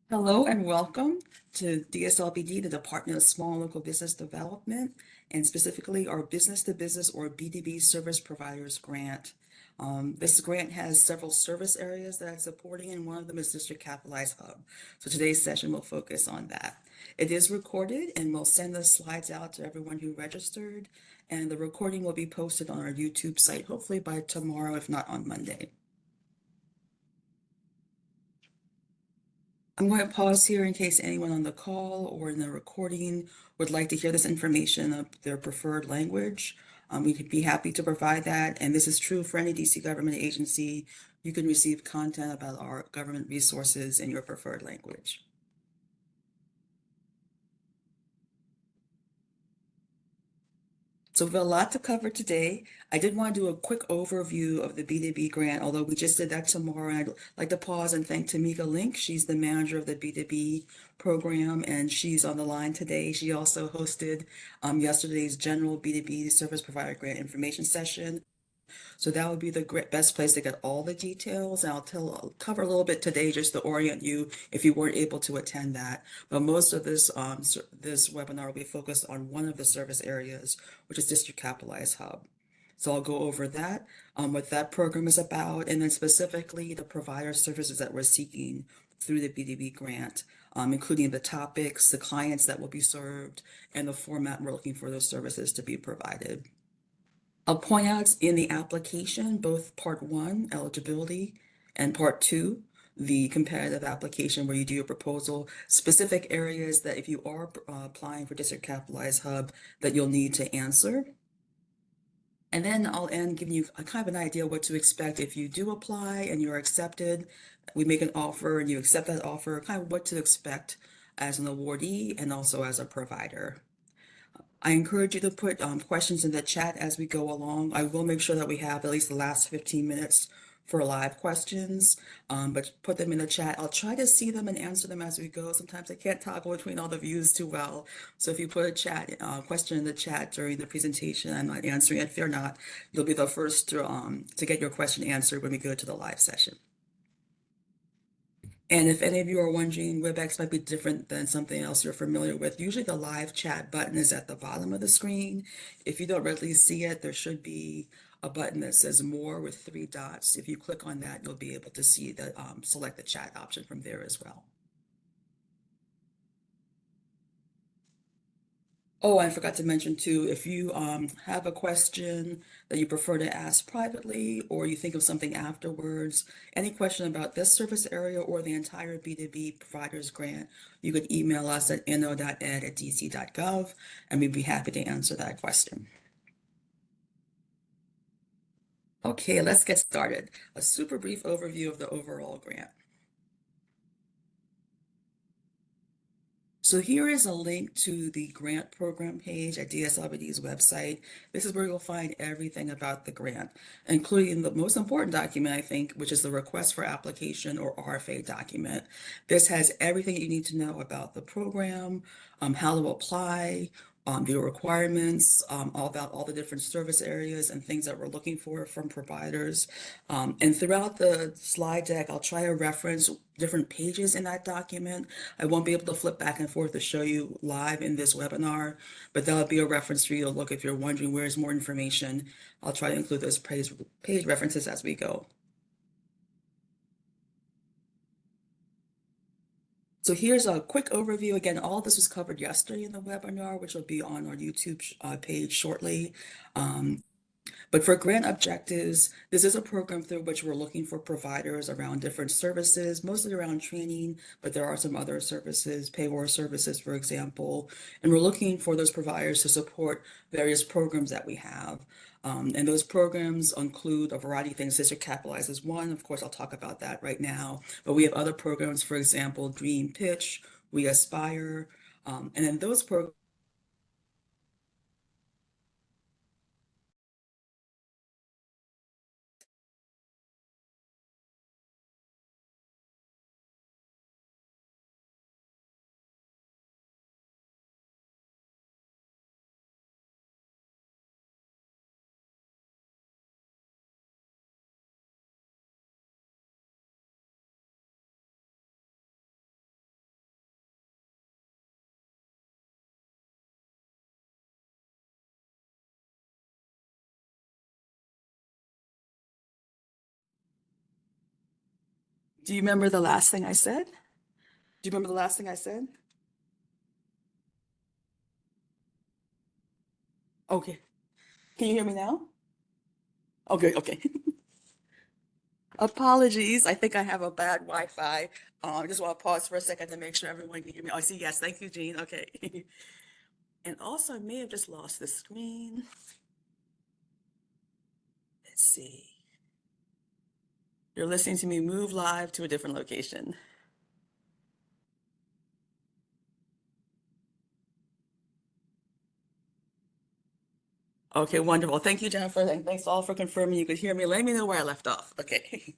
Hello and welcome to DSLBD, the Department of Small and Local Business Development, and specifically our Business to Business or B2B Service Providers Grant. This grant has several service areas that it's supporting, and one of them is District Capitalized Hub. So today's session will focus on that. It is recorded, and we'll send the slides out to everyone who registered, and the recording will be posted on our YouTube site, hopefully by tomorrow, if not on Monday. I'm going to pause here in case anyone on the call or in the recording would like to hear this information of their preferred language. We could be happy to provide that, and this is true for any DC government agency. You can receive content about our government resources in your preferred language. So we have a lot to cover today. I did want to do a quick overview of the B2B grant, although we just did that tomorrow. And I'd like to pause and thank Tamika Link. She's the manager of the B2B program, and she's on the line today. She also hosted yesterday's general B2B service provider grant information session. So that would be the best place to get all the details. And I'll cover a little bit today just to orient you if you weren't able to attend that. But most of this webinar will be focused on one of the service areas, which is District Capitalized Hub. So I'll go over that, what that program is about, and then specifically the provider services that we're seeking through the B2B grant, including the topics, the clients that will be served, and the format we're looking for those services to be provided. I'll point out in the application, both part one, eligibility, and part two, the competitive application where you do your proposal, specific areas that if you are applying for District Capitalized Hub that you'll need to answer. And then I'll end giving you a kind of an idea what to expect if you do apply and you're accepted. We make an offer and you accept that offer, kind of what to expect as an awardee and also as a provider. I encourage you to put questions in the chat as we go along. I will make sure that we have at least the last 15 minutes for live questions, but put them in the chat. I'll try to see them and answer them as we go. Sometimes I can't toggle between all the views too well. So if you put a question in the chat during the presentation, I'm not answering it. Fear not, you'll be the first to get your question answered when we go to the live session. And if any of you are wondering, WebEx might be different than something else you're familiar with. Usually the live chat button is at the bottom of the screen. If you don't readily see it, there should be a button that says more with 3 dots. If you click on that, you'll be able to see the select the chat option from there as well. Oh, I forgot to mention too, if you have a question that you prefer to ask privately or you think of something afterwards, any question about this service area or the entire B2B providers grant, you could email us at no.ed@dc.gov and we'd be happy to answer that question. Okay, let's get started. A super brief overview of the overall grant. So here is a link to the grant program page at DSLBD's website. This is where you'll find everything about the grant, including the most important document, I think, which is the request for application or RFA document. This has everything you need to know about the program, how to apply, the requirements, all about all the different service areas and things that we're looking for from providers. And throughout the slide deck, I'll try to reference different pages in that document. I won't be able to flip back and forth to show you live in this webinar, but that'll be a reference for you to look if you're wondering where's more information. I'll try to include those page references as we go. So here's a quick overview. Again, all this was covered yesterday in the webinar, which will be on our YouTube page shortly. But for grant objectives, this is a program through which we're looking for providers around different services, mostly around training, but there are some other services, payroll services, for example. And we're looking for those providers to support various programs that we have. And those programs include a variety of things. District Capitalize is one. Of course, I'll talk about that right now. But we have other programs, for example, Dream Pitch, We Aspire. And then those programs Do you remember the last thing I said? Do you remember the last thing I said? Okay. Can you hear me now? Okay, okay. Apologies. I think I have a bad Wi-Fi. I just want to pause for a second to make sure everyone can hear me. Oh, I see. Yes. Thank you, Jean. Okay. And also, I may have just lost the screen. Let's see. You're listening to me move live to a different location. Okay, wonderful. Thank you, Jennifer. And thanks all for confirming you could hear me. Let me know where I left off. Okay.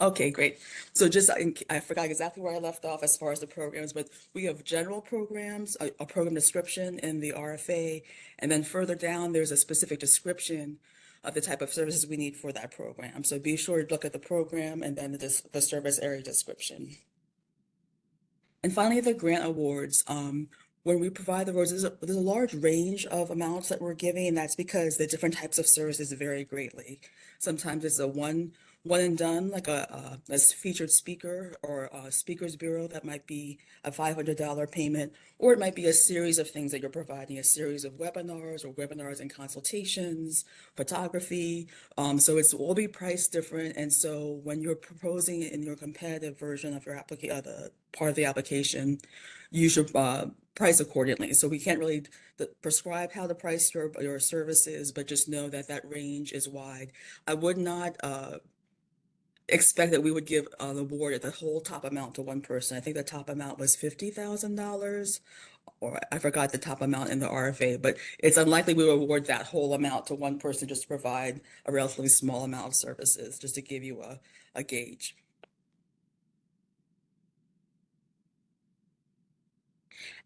Okay, great. So just, I forgot exactly where I left off as far as the programs, but we have general programs, a program description in the RFA, and then further down, there's a specific description of the type of services we need for that program. So be sure to look at the program and then the service area description. And finally, the grant awards. When we provide the awards, there's a large range of amounts that we're giving, and that's because the different types of services vary greatly. Sometimes it's a one and done, like a featured speaker or a speakers bureau that might be a $500 payment, or it might be a series of things that you're providing, a series of webinars or webinars and consultations, photography. So it's will be priced different. And so when you're proposing it in your competitive version of your application, the part of the application, you should price accordingly. So we can't really prescribe how to price your services, but just know that that range is wide. I would not expect that we would give an award at the whole top amount to one person. I think the top amount was $50,000, or I forgot the top amount in the RFA, but it's unlikely we will award that whole amount to one person just to provide a relatively small amount of services, just to give you a gauge.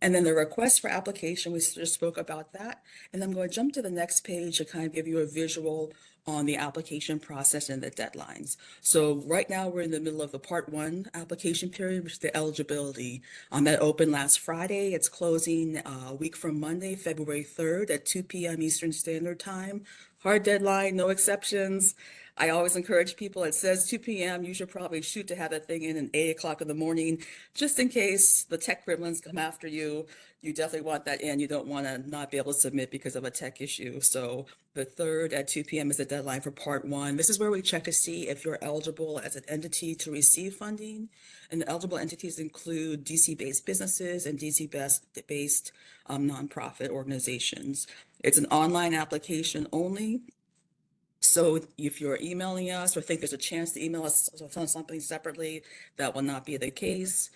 And then the request for application, we just spoke about that. And I'm going to jump to the next page to kind of give you a visual on the application process and the deadlines. So right now we're in the middle of the part one application period, which is the eligibility. That opened last Friday. It's closing a week from Monday, February 3rd at 2 p.m. Eastern Standard Time. Hard deadline, no exceptions. I always encourage people, it says 2 p.m. You should probably shoot to have that thing in at 8 o'clock in the morning, just in case the tech gremlins come after you. You definitely want that in. You don't want to not be able to submit because of a tech issue. So the 3rd at 2 p.m. is the deadline for part one. This is where we check to see if you're eligible as an entity to receive funding. And the eligible entities include DC-based businesses and DC-based nonprofit organizations. It's an online application only. So if you're emailing us or think there's a chance to email us on something separately, that will not be the case.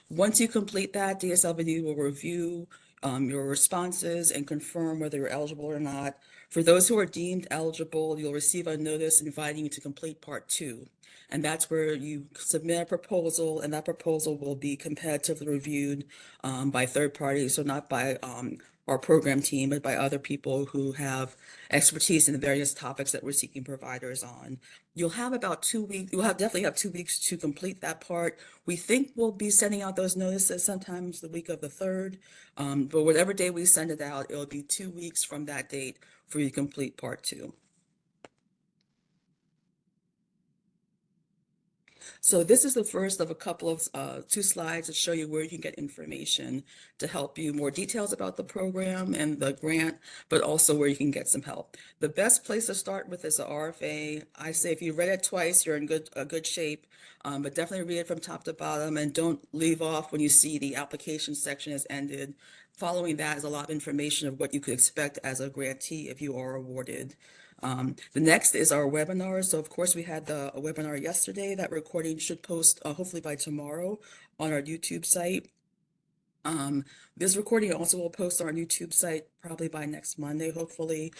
Once you complete that, DSLVD will review your responses and confirm whether you're eligible or not. For those who are deemed eligible, you'll receive a notice inviting you to complete part two. And that's where you submit a proposal, and that proposal will be competitively reviewed by third parties, so not by our program team, but by other people who have expertise in the various topics that we're seeking providers on. You'll have about 2 weeks, you'll have definitely have 2 weeks to complete that part. We think we'll be sending out those notices sometimes the week of the 3rd, but whatever day we send it out, it'll be 2 weeks from that date for you to complete part two. So this is the first of a couple of two slides to show you where you can get information to help you, more details about the program and the grant, but also where you can get some help. The best place to start with is the RFA. I say if you read it twice, you're in good shape, but definitely read it from top to bottom and don't leave off when you see the application section has ended. Following that is a lot of information of what you could expect as a grantee if you are awarded. The next is our webinar. So of course we had a webinar yesterday. That recording should post hopefully by tomorrow on our YouTube site. This recording also will post on our YouTube site probably by next Monday, hopefully.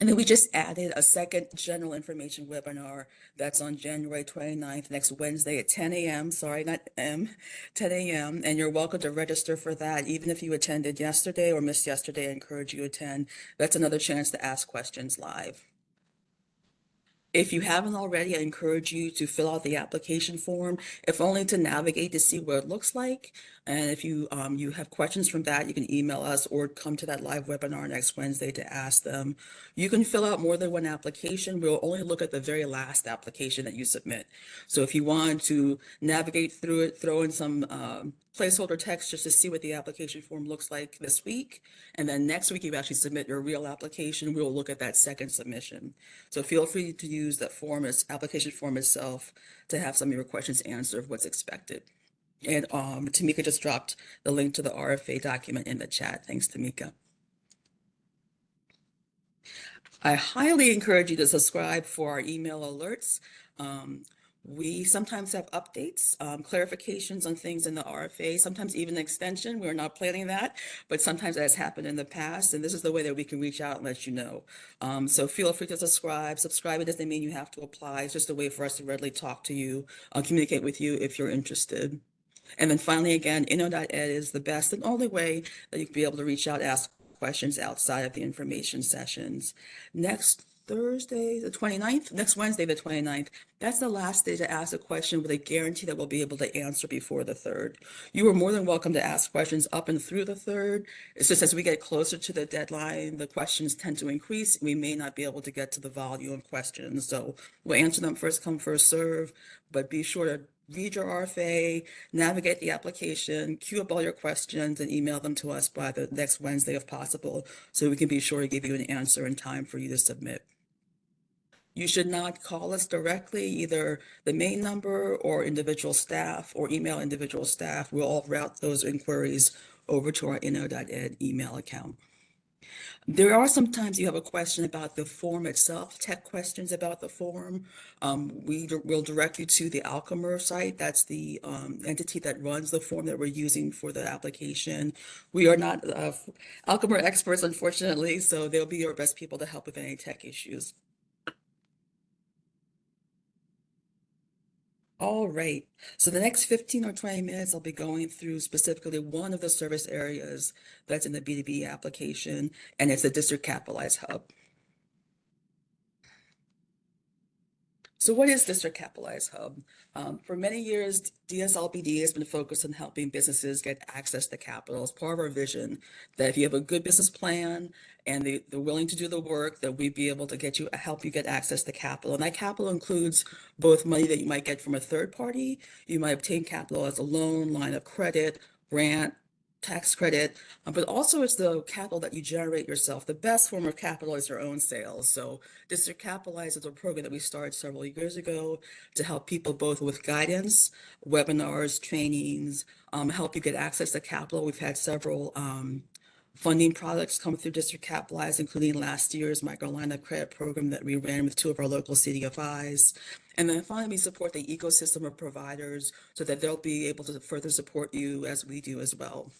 And then we just added a second general information webinar that's on January 29th, next Wednesday at 10 a.m. Sorry, not M, 10 a.m. And you're welcome to register for that. Even if you attended yesterday or missed yesterday, I encourage you to attend. That's another chance to ask questions live. If you haven't already, I encourage you to fill out the application form, if only to navigate to see what it looks like. And if you have questions from that, you can email us or come to that live webinar next Wednesday to ask them. You can fill out more than one application. We'll only look at the very last application that you submit. So if you want to navigate through it, throw in some placeholder text just to see what the application form looks like this week. And then next week, you actually submit your real application. We'll look at that second submission. So feel free to use that form, as application form itself, to have some of your questions answered of what's expected. And Tamika just dropped the link to the RFA document in the chat. Thanks, Tamika. I highly encourage you to subscribe for our email alerts. Um, we sometimes have updates, clarifications on things in the RFA, sometimes even an extension. We're not planning that, but sometimes that has happened in the past, and this is the way that we can reach out and let you know. So feel free to subscribe. Subscribe, it doesn't mean you have to apply. It's just a way for us to readily talk to you, communicate with you if you're interested. And then finally, again, inno.ed is the best and only way that you can be able to reach out, ask questions outside of the information sessions. Next Thursday, the 29th, next Wednesday, the 29th, that's the last day to ask a question with a guarantee that we'll be able to answer before the 3rd. You are more than welcome to ask questions up and through the 3rd. It's just as we get closer to the deadline, the questions tend to increase. We may not be able to get to the volume of questions. So we'll answer them first come, first serve, but be sure to read your RFA, navigate the application, queue up all your questions, and email them to us by the next Wednesday if possible, so we can be sure to give you an answer in time for you to submit. You should not call us directly, either the main number or individual staff, or email individual staff. We'll all route those inquiries over to our inno.ed email account. There are sometimes you have a question about the form itself, tech questions about the form. Will direct you to the Alchemer site. That's the entity that runs the form that we're using for the application. We are not Alchemer experts, unfortunately, so they'll be your best people to help with any tech issues. All right. So the next 15 or 20 minutes, I'll be going through specifically one of the service areas that's in the B2B application, and it's the District Capitalized Hub. So what is District Capitalized Hub? For many years, DSLBD has been focused on helping businesses get access to capital as part of our vision, that if you have a good business plan and they're willing to do the work, that we'd be able to help you get access to capital. And that capital includes both money that you might get from a third party. You might obtain capital as a loan, line of credit, grant, tax credit, but also it's the capital that you generate yourself. The best form of capital is your own sales. So District Capitalize is a program that we started several years ago to help people both with guidance, webinars, trainings, help you get access to capital. We've had several funding products come through District Capitalize, including last year's micro line of credit program that we ran with 2 of our local CDFIs. And then finally, we support the ecosystem of providers so that they'll be able to further support you as we do as well.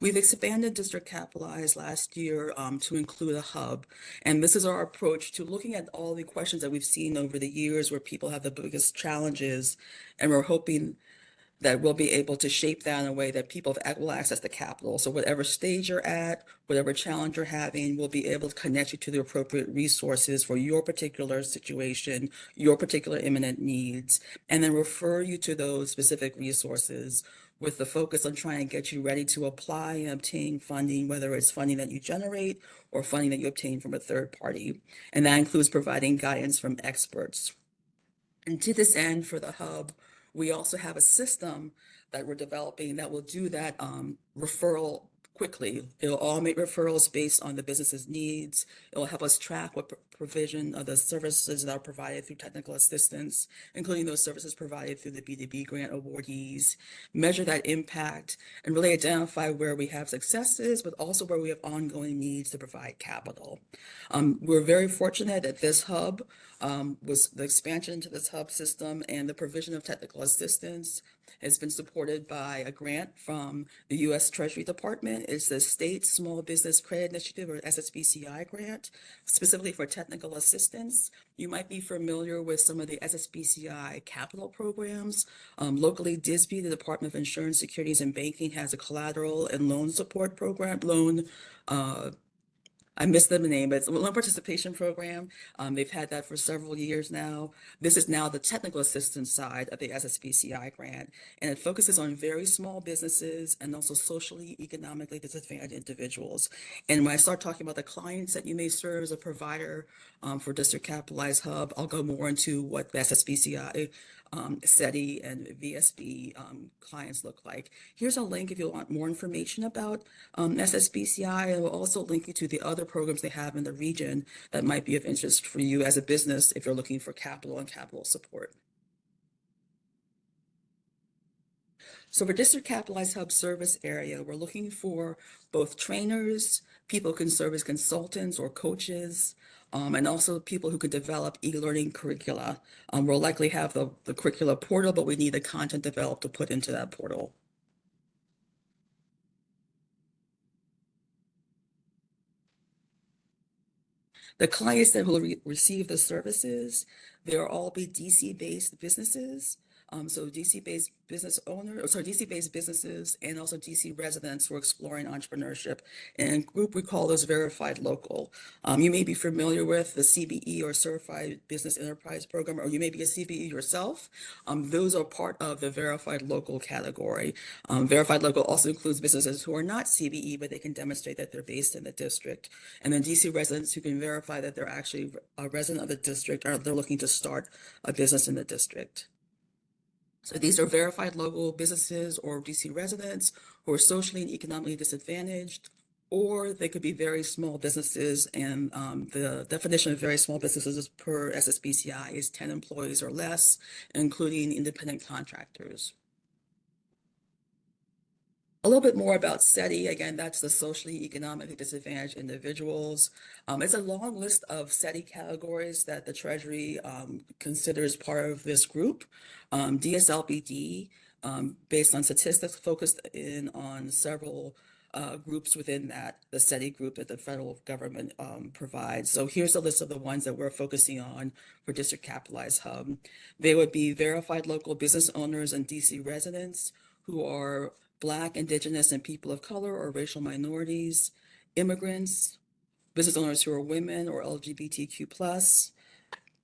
We've expanded District Capitalize last year to include a hub. And this is our approach to looking at all the questions that we've seen over the years where people have the biggest challenges. And we're hoping that we'll be able to shape that in a way that people have equal access to capital. So whatever stage you're at, whatever challenge you're having, we'll be able to connect you to the appropriate resources for your particular situation, your particular imminent needs, and then refer you to those specific resources with the focus on trying to get you ready to apply and obtain funding, whether it's funding that you generate or funding that you obtain from a third party. And that includes providing guidance from experts. And to this end, for the hub, we also have a system that we're developing that will do that referral quickly. It'll automate referrals based on the business's needs. It'll help us track what provision of the services that are provided through technical assistance, including those services provided through the B2B grant awardees, measure that impact, and really identify where we have successes, but also where we have ongoing needs to provide capital. We're very fortunate that this hub was the expansion into this hub system and the provision of technical assistance has been supported by a grant from the U.S. Treasury Department. It's the State Small Business Credit Initiative, or SSBCI grant, specifically for technical assistance. You might be familiar with some of the SSBCI capital programs. Locally, DISB, the Department of Insurance, Securities, and Banking, has a collateral and loan support program, I missed the name, but it's a loan participation program. They've had that for several years now. This is now the technical assistance side of the SSBCI grant, and it focuses on very small businesses and also socially, economically disadvantaged individuals. And when I start talking about the clients that you may serve as a provider for District Capitalized Hub, I'll go more into what the SSBCI SETI and VSB clients look like. Here's a link if you want more information about SSBCI, and we'll also link you to the other programs they have in the region that might be of interest for you as a business if you're looking for capital and capital support. So for District Capitalized Hub service area, we're looking for both trainers, people who can serve as consultants or coaches, and also people who can develop e-learning curricula. We'll likely have the curricula portal, but we need the content developed to put into that portal. The clients that will receive the services, they'll all be DC-based businesses. So DC-based business owner, sorry, DC-based businesses and also DC residents who are exploring entrepreneurship. And group, we call those verified local. You may be familiar with the CBE or Certified Business Enterprise Program, or you may be a CBE yourself. Those are part of the verified local category. Verified local also includes businesses who are not CBE, but they can demonstrate that they're based in the district. And then DC residents who can verify that they're actually a resident of the district or they're looking to start a business in the district. So these are verified local businesses or DC residents who are socially and economically disadvantaged, or they could be very small businesses. And the definition of very small businesses per SSBCI is 10 employees or less, including independent contractors. A little bit more about SETI. Again, that's the socially economically disadvantaged individuals. It's a long list of SETI categories that the Treasury considers part of this group. DSLBD, based on statistics, focused in on several groups within that, the SETI group that the federal government provides. So here's a list of the ones that we're focusing on for District Capitalized Hub. They would be verified local business owners and DC residents who are Black, Indigenous, and people of color or racial minorities, immigrants, business owners who are women or LGBTQ+,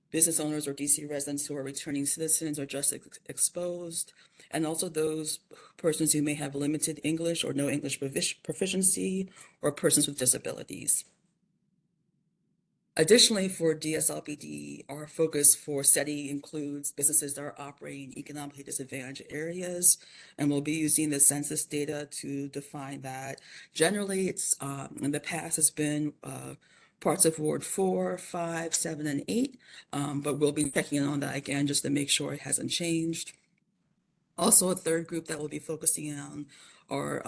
business owners or DC residents who are returning citizens or just exposed, and also those persons who may have limited English or no English proficiency, or persons with disabilities. Additionally, for DSLBD, our focus for SETI includes businesses that are operating in economically disadvantaged areas, and we'll be using the census data to define that. Generally, it's in the past has been parts of Ward 4, 5, 7, and 8, but we'll be checking in on that again just to make sure it hasn't changed. Also, a third group that we'll be focusing on are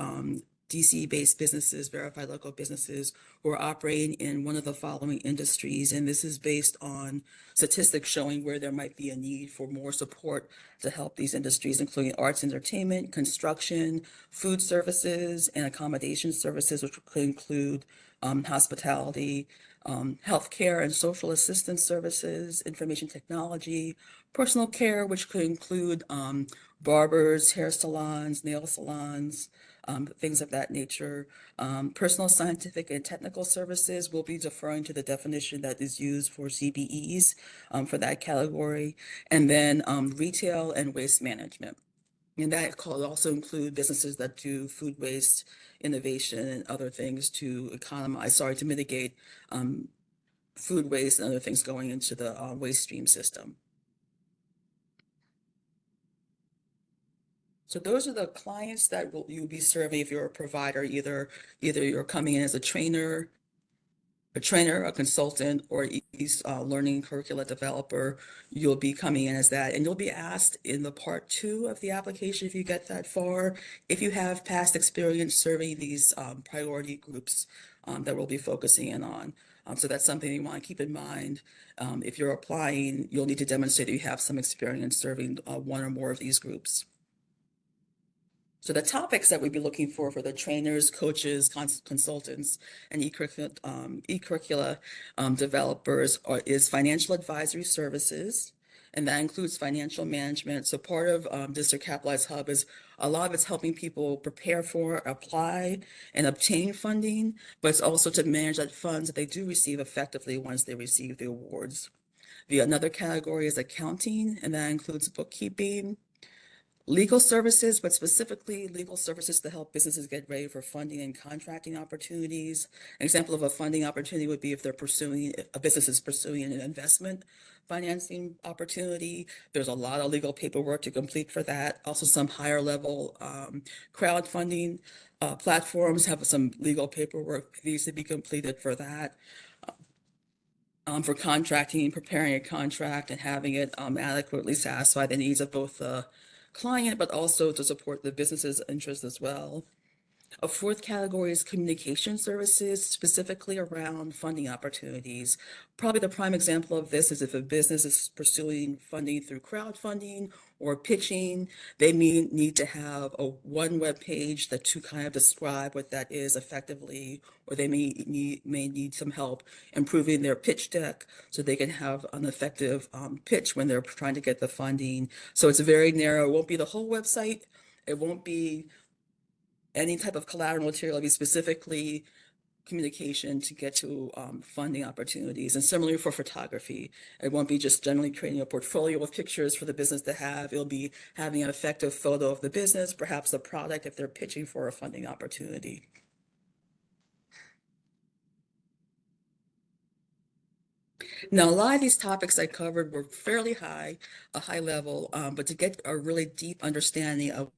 DC-based businesses, verified local businesses who are operating in one of the following industries. And this is based on statistics showing where there might be a need for more support to help these industries, including arts, entertainment, construction, food services, and accommodation services, which could include hospitality, healthcare and social assistance services, information technology, personal care, which could include barbers, hair salons, nail salons, things of that nature. Personal scientific and technical services will be deferring to the definition that is used for CBEs for that category. And then retail and waste management. And that could also include businesses that do food waste, innovation, and other things to to mitigate food waste and other things going into the waste stream system. So those are the clients that you'll be serving if you're a provider, either you're coming in as a consultant, or learning curricula developer. You'll be coming in as that, and you'll be asked in the part 2 of the application, if you get that far, if you have past experience serving these priority groups that we'll be focusing in on. So that's something you want to keep in mind. If you're applying, you'll need to demonstrate that you have some experience serving one or more of these groups. So the topics that we'd be looking for the trainers, coaches, consultants, and e-curricula developers is financial advisory services, and that includes financial management. So part of District Capitalized Hub is a lot of it's helping people prepare for, apply, and obtain funding, but it's also to manage that funds that they do receive effectively once they receive the awards. Another category is accounting, and that includes bookkeeping, legal services, but specifically legal services to help businesses get ready for funding and contracting opportunities. An example of a funding opportunity would be if a business is pursuing an investment financing opportunity. There's a lot of legal paperwork to complete for that. Also, some higher level crowdfunding platforms have some legal paperwork that needs to be completed for that. For contracting, preparing a contract and having it adequately satisfy the needs of both the client, but also to support the business's interests as well. A fourth category is communication services, specifically around funding opportunities. Probably the prime example of this is if a business is pursuing funding through crowdfunding or pitching, they may need to have one web page to kind of describe what that is effectively, or they may need some help improving their pitch deck so they can have an effective pitch when they're trying to get the funding. So it's very narrow. It won't be the whole website. It won't be any type of collateral material. It'll be specifically communication to get to funding opportunities. And similarly for photography, it won't be just generally creating a portfolio of pictures for the business to have. It'll be having an effective photo of the business, perhaps the product if they're pitching for a funding opportunity. Now, a lot of these topics I covered were fairly a high level, but to get a really deep understanding of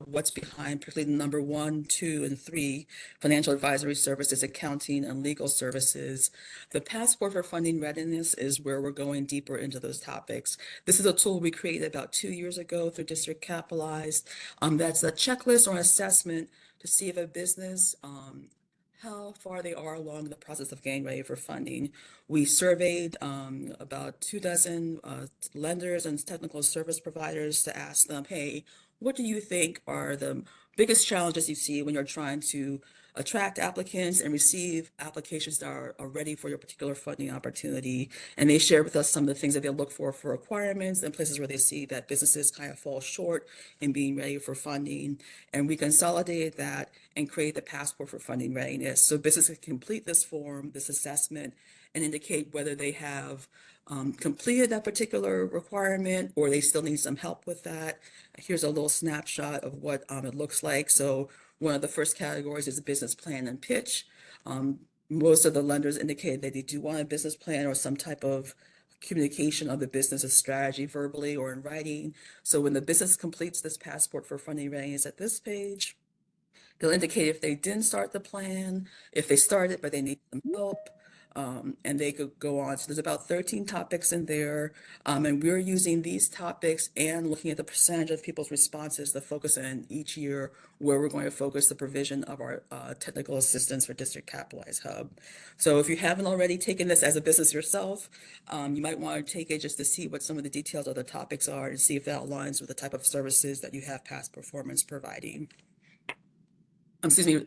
what's behind, particularly the number 1, 2, and 3, financial advisory services, accounting, and legal services. The Passport for Funding Readiness is where we're going deeper into those topics. This is a tool we created about 2 years ago through District Capitalized. That's a checklist or an assessment to see if a business how far they are along the process of getting ready for funding. We surveyed about 24 lenders and technical service providers to ask them, hey, what do you think are the biggest challenges you see when you're trying to attract applicants and receive applications that are ready for your particular funding opportunity? And they shared with us some of the things that they look for requirements and places where they see that businesses kind of fall short in being ready for funding. And we consolidated that and create the Passport for Funding Readiness. So businesses can complete this form, this assessment, and indicate whether they have completed that particular requirement or they still need some help with that. Here's a little snapshot of what it looks like. So one of the first categories is a business plan and pitch. Most of the lenders indicated that they do want a business plan or some type of communication of the business's strategy verbally or in writing. So when the business completes this Passport for Funding Readiness at this page, they'll indicate if they didn't start the plan, if they started but they need some help, and they could go on. So there's about 13 topics in there, and we're using these topics and looking at the percentage of people's responses to focus in each year where we're going to focus the provision of our technical assistance for District Capitalized Hub. So if you haven't already taken this as a business yourself, you might want to take it just to see what some of the details of the topics are and see if that aligns with the type of services that you have past performance providing. Excuse me,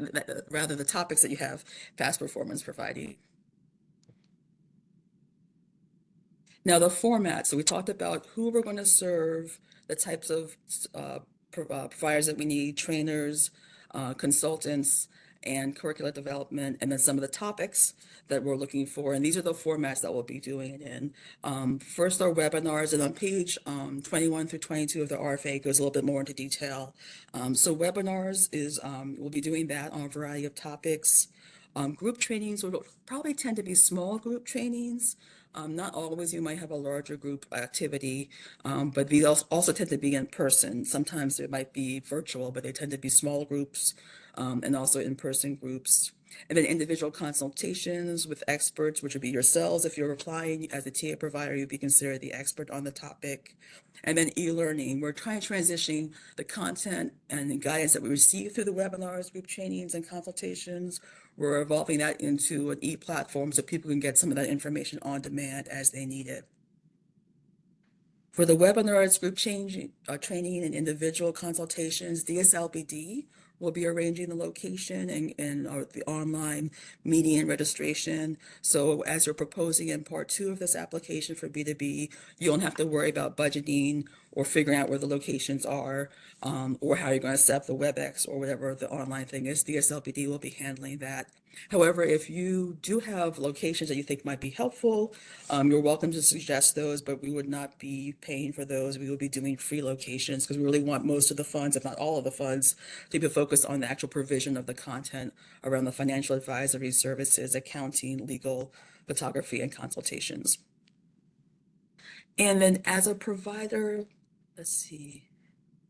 rather the topics that you have past performance providing. Now the format, so we talked about who we're going to serve, the types of providers that we need, trainers, consultants, and curricular development, and then some of the topics that we're looking for. And these are the formats that we'll be doing it in. First are webinars, and on page 21 through 22 of the RFA goes a little bit more into detail. So webinars is, we'll be doing that on a variety of topics. Group trainings will probably tend to be small group trainings. Not always, you might have a larger group activity, but these also tend to be in person. Sometimes it might be virtual, but they tend to be small groups and also in-person groups. And then individual consultations with experts, which would be yourselves. If you're applying as a TA provider, you'd be considered the expert on the topic. And then e-learning, we're trying to transition the content and the guidance that we receive through the webinars, group trainings, and consultations. We're evolving that into an e-platform so people can get some of that information on demand as they need it. For the webinars, group training, and individual consultations, DSLBD will be arranging the location and the online meeting and registration. So as you're proposing in part two of this application for B2B, you don't have to worry about budgeting or figuring out where the locations are, or how you're going to set up the WebEx or whatever the online thing is. DSLBD will be handling that. However, if you do have locations that you think might be helpful, you're welcome to suggest those, but we would not be paying for those. We would be doing free locations because we really want most of the funds, if not all of the funds, to be focused on the actual provision of the content around the financial advisory services, accounting, legal, photography, and consultations. And then as a provider, let's see.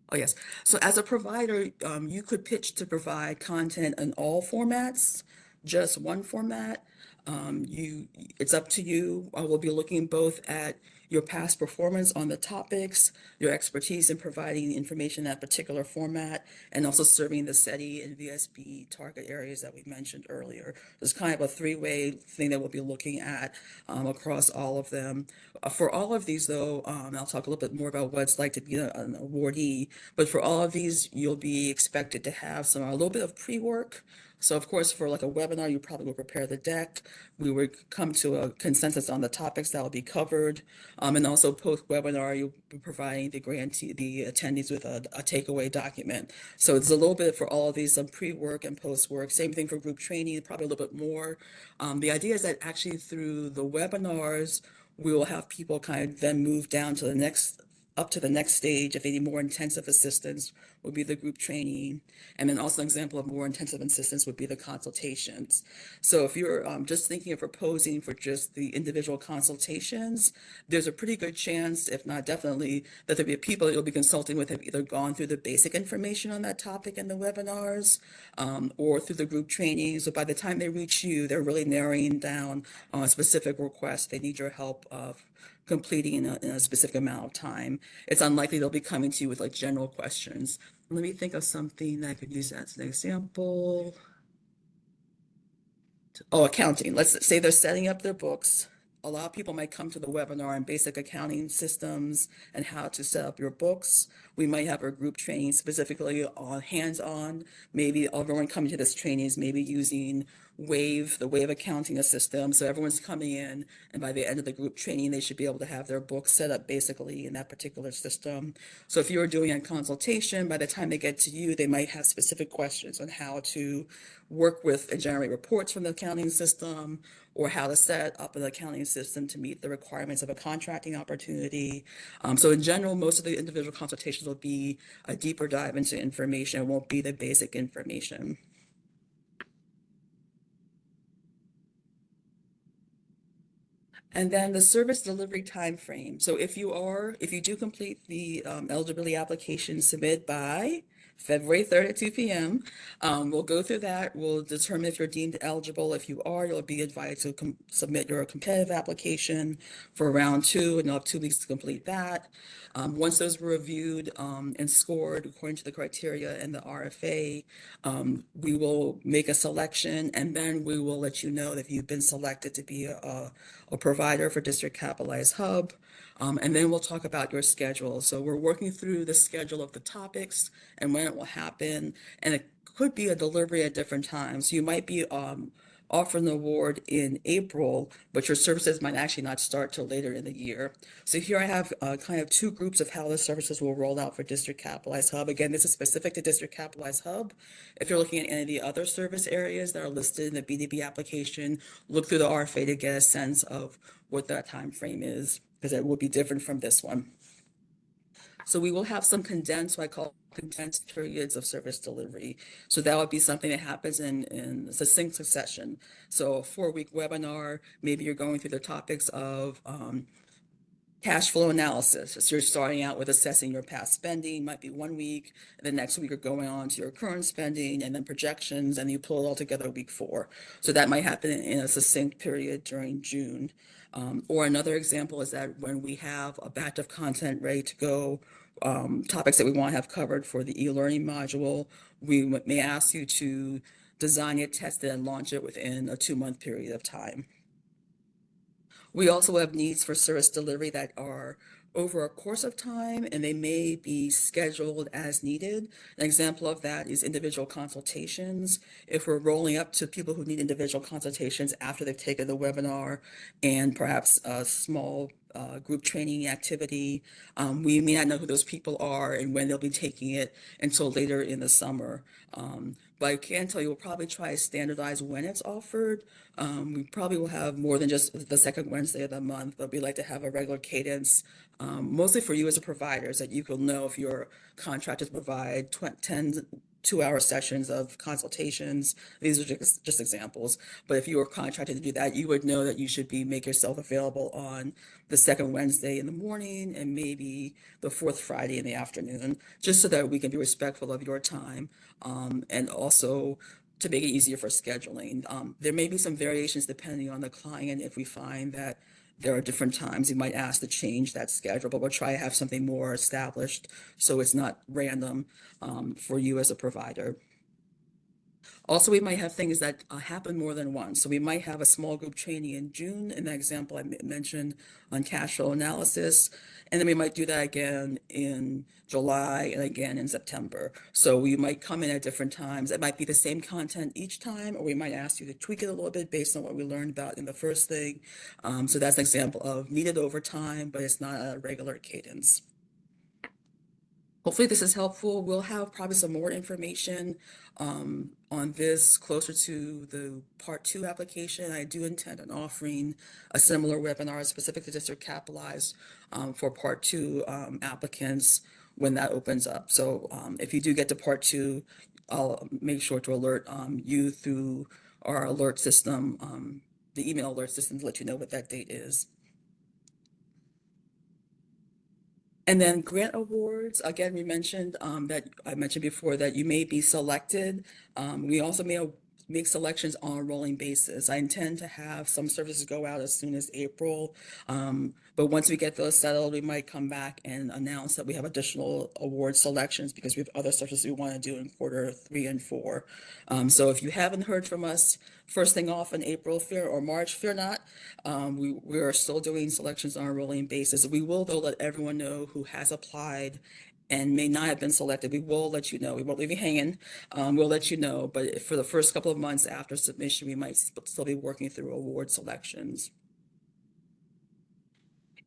Oh, yes. So as a provider, you could pitch to provide content in all formats, just one format. It's up to you. I will be looking both at your past performance on the topics, your expertise in providing information in that particular format, and also serving the SETI and VSB target areas that we mentioned earlier. There's kind of a three-way thing that we'll be looking at across all of them. For all of these, though, I'll talk a little bit more about what it's like to be an awardee. But for all of these, you'll be expected to have a little bit of pre-work. So of course, for like a webinar, you probably will prepare the deck. We would come to a consensus on the topics that will be covered. And also post-webinar, you'll be providing the attendees with a takeaway document. So it's a little bit for all of these, some pre-work and post-work. Same thing for group training, probably a little bit more. The idea is that actually through the webinars, we will have people kind of then move down to the next up to the next stage. If they need more intensive assistance, would be the group training. And then also an example of more intensive assistance would be the consultations. So if you're just thinking of proposing for just the individual consultations, there's a pretty good chance, if not definitely, that there'll be people that you'll be consulting with have either gone through the basic information on that topic in the webinars, or through the group training. So by the time they reach you, they're really narrowing down on a specific request they need your help of completing in a specific amount of time. It's unlikely they'll be coming to you with like general questions. Let me think of something that I could use as an example. Oh, accounting. Let's say they're setting up their books. A lot of people might come to the webinar on basic accounting systems and how to set up your books. We might have a group training specifically on hands-on. Maybe everyone coming to this training is maybe using Wave, the Wave accounting system. So everyone's coming in, and by the end of the group training, they should be able to have their books set up basically in that particular system. So if you're doing a consultation, by the time they get to you, they might have specific questions on how to work with and generate reports from the accounting system, or how to set up an accounting system to meet the requirements of a contracting opportunity. So in general, most of the individual consultations will be a deeper dive into information. It won't be the basic information. And then the service delivery time frame. So if you do complete the eligibility application, submit by February 3rd at 2 p.m. We'll go through that. We'll determine if you're deemed eligible. If you are, you'll be invited to submit your competitive application for round two, and you'll have 2 weeks to complete that. Once those were reviewed and scored according to the criteria in the RFA, we will make a selection, and then we will let you know that you've been selected to be a provider for District Capitalized Hub. And then we'll talk about your schedule. So we're working through the schedule of the topics and when it will happen. And it could be a delivery at different times. You might be offer an award in April, but your services might actually not start till later in the year. So here I have kind of 2 groups of how the services will roll out for District Capitalized Hub. Again, this is specific to District Capitalized Hub. If you're looking at any of the other service areas that are listed in the B2B application, look through the RFA to get a sense of what that time frame is, because it will be different from this one. So we will have some condensed, what I call condensed periods of service delivery. So that would be something that happens in succinct succession. So a 4-week webinar, maybe you're going through the topics of cash flow analysis. So you're starting out with assessing your past spending, might be 1 week, and the next week you're going on to your current spending and then projections, and you pull it all together week 4. So that might happen in a succinct period during June. Or another example is that when we have a batch of content ready to go, topics that we want to have covered for the e-learning module, we may ask you to design it, test it, and launch it within a 2-month period of time. We also have needs for service delivery that are over a course of time, and they may be scheduled as needed. An example of that is individual consultations. If we're rolling up to people who need individual consultations after they've taken the webinar and perhaps a small group training activity, we may not know who those people are and when they'll be taking it until later in the summer. But I can tell you, we'll probably try to standardize when it's offered. We probably will have more than just the second Wednesday of the month, but we like to have a regular cadence, mostly for you as a provider, so that you will know if you're contracted to provide 10 2-hour sessions of consultations. These are just examples. But if you were contracted to do that, you would know that you should make yourself available on the second Wednesday in the morning and maybe the fourth Friday in the afternoon, just so that we can be respectful of your time, and also to make it easier for scheduling. There may be some variations depending on the client. If we find that there are different times, you might ask to change that schedule, but we'll try to have something more established so it's not random, for you as a provider. Also, we might have things that happen more than once. So we might have a small group training in June, in that example I mentioned on cash flow analysis. And then we might do that again in July and again in September. So we might come in at different times. It might be the same content each time, or we might ask you to tweak it a little bit based on what we learned about in the first thing. So that's an example of needed overtime, but it's not a regular cadence. Hopefully this is helpful. We'll have probably some more information on this closer to the Part 2 application. I do intend on offering a similar webinar specific to District Capitalized for Part 2 applicants when that opens up. So if you do get to Part 2, I'll make sure to alert you through our alert system, the email alert system, to let you know what that date is. And then grant awards, again, we mentioned that I mentioned before that you may be selected. We also may make selections on a rolling basis. I intend to have some services go out as soon as April. But once we get those settled, we might come back and announce that we have additional award selections because we have other services we want to do in quarter 3 and 4. So if you haven't heard from us first thing off in April, or March, fear not. We are still doing selections on a rolling basis. We will, though, let everyone know who has applied and may not have been selected. We will let you know. We won't leave you hanging. We'll let you know. But for the first couple of months after submission, we might still be working through award selections.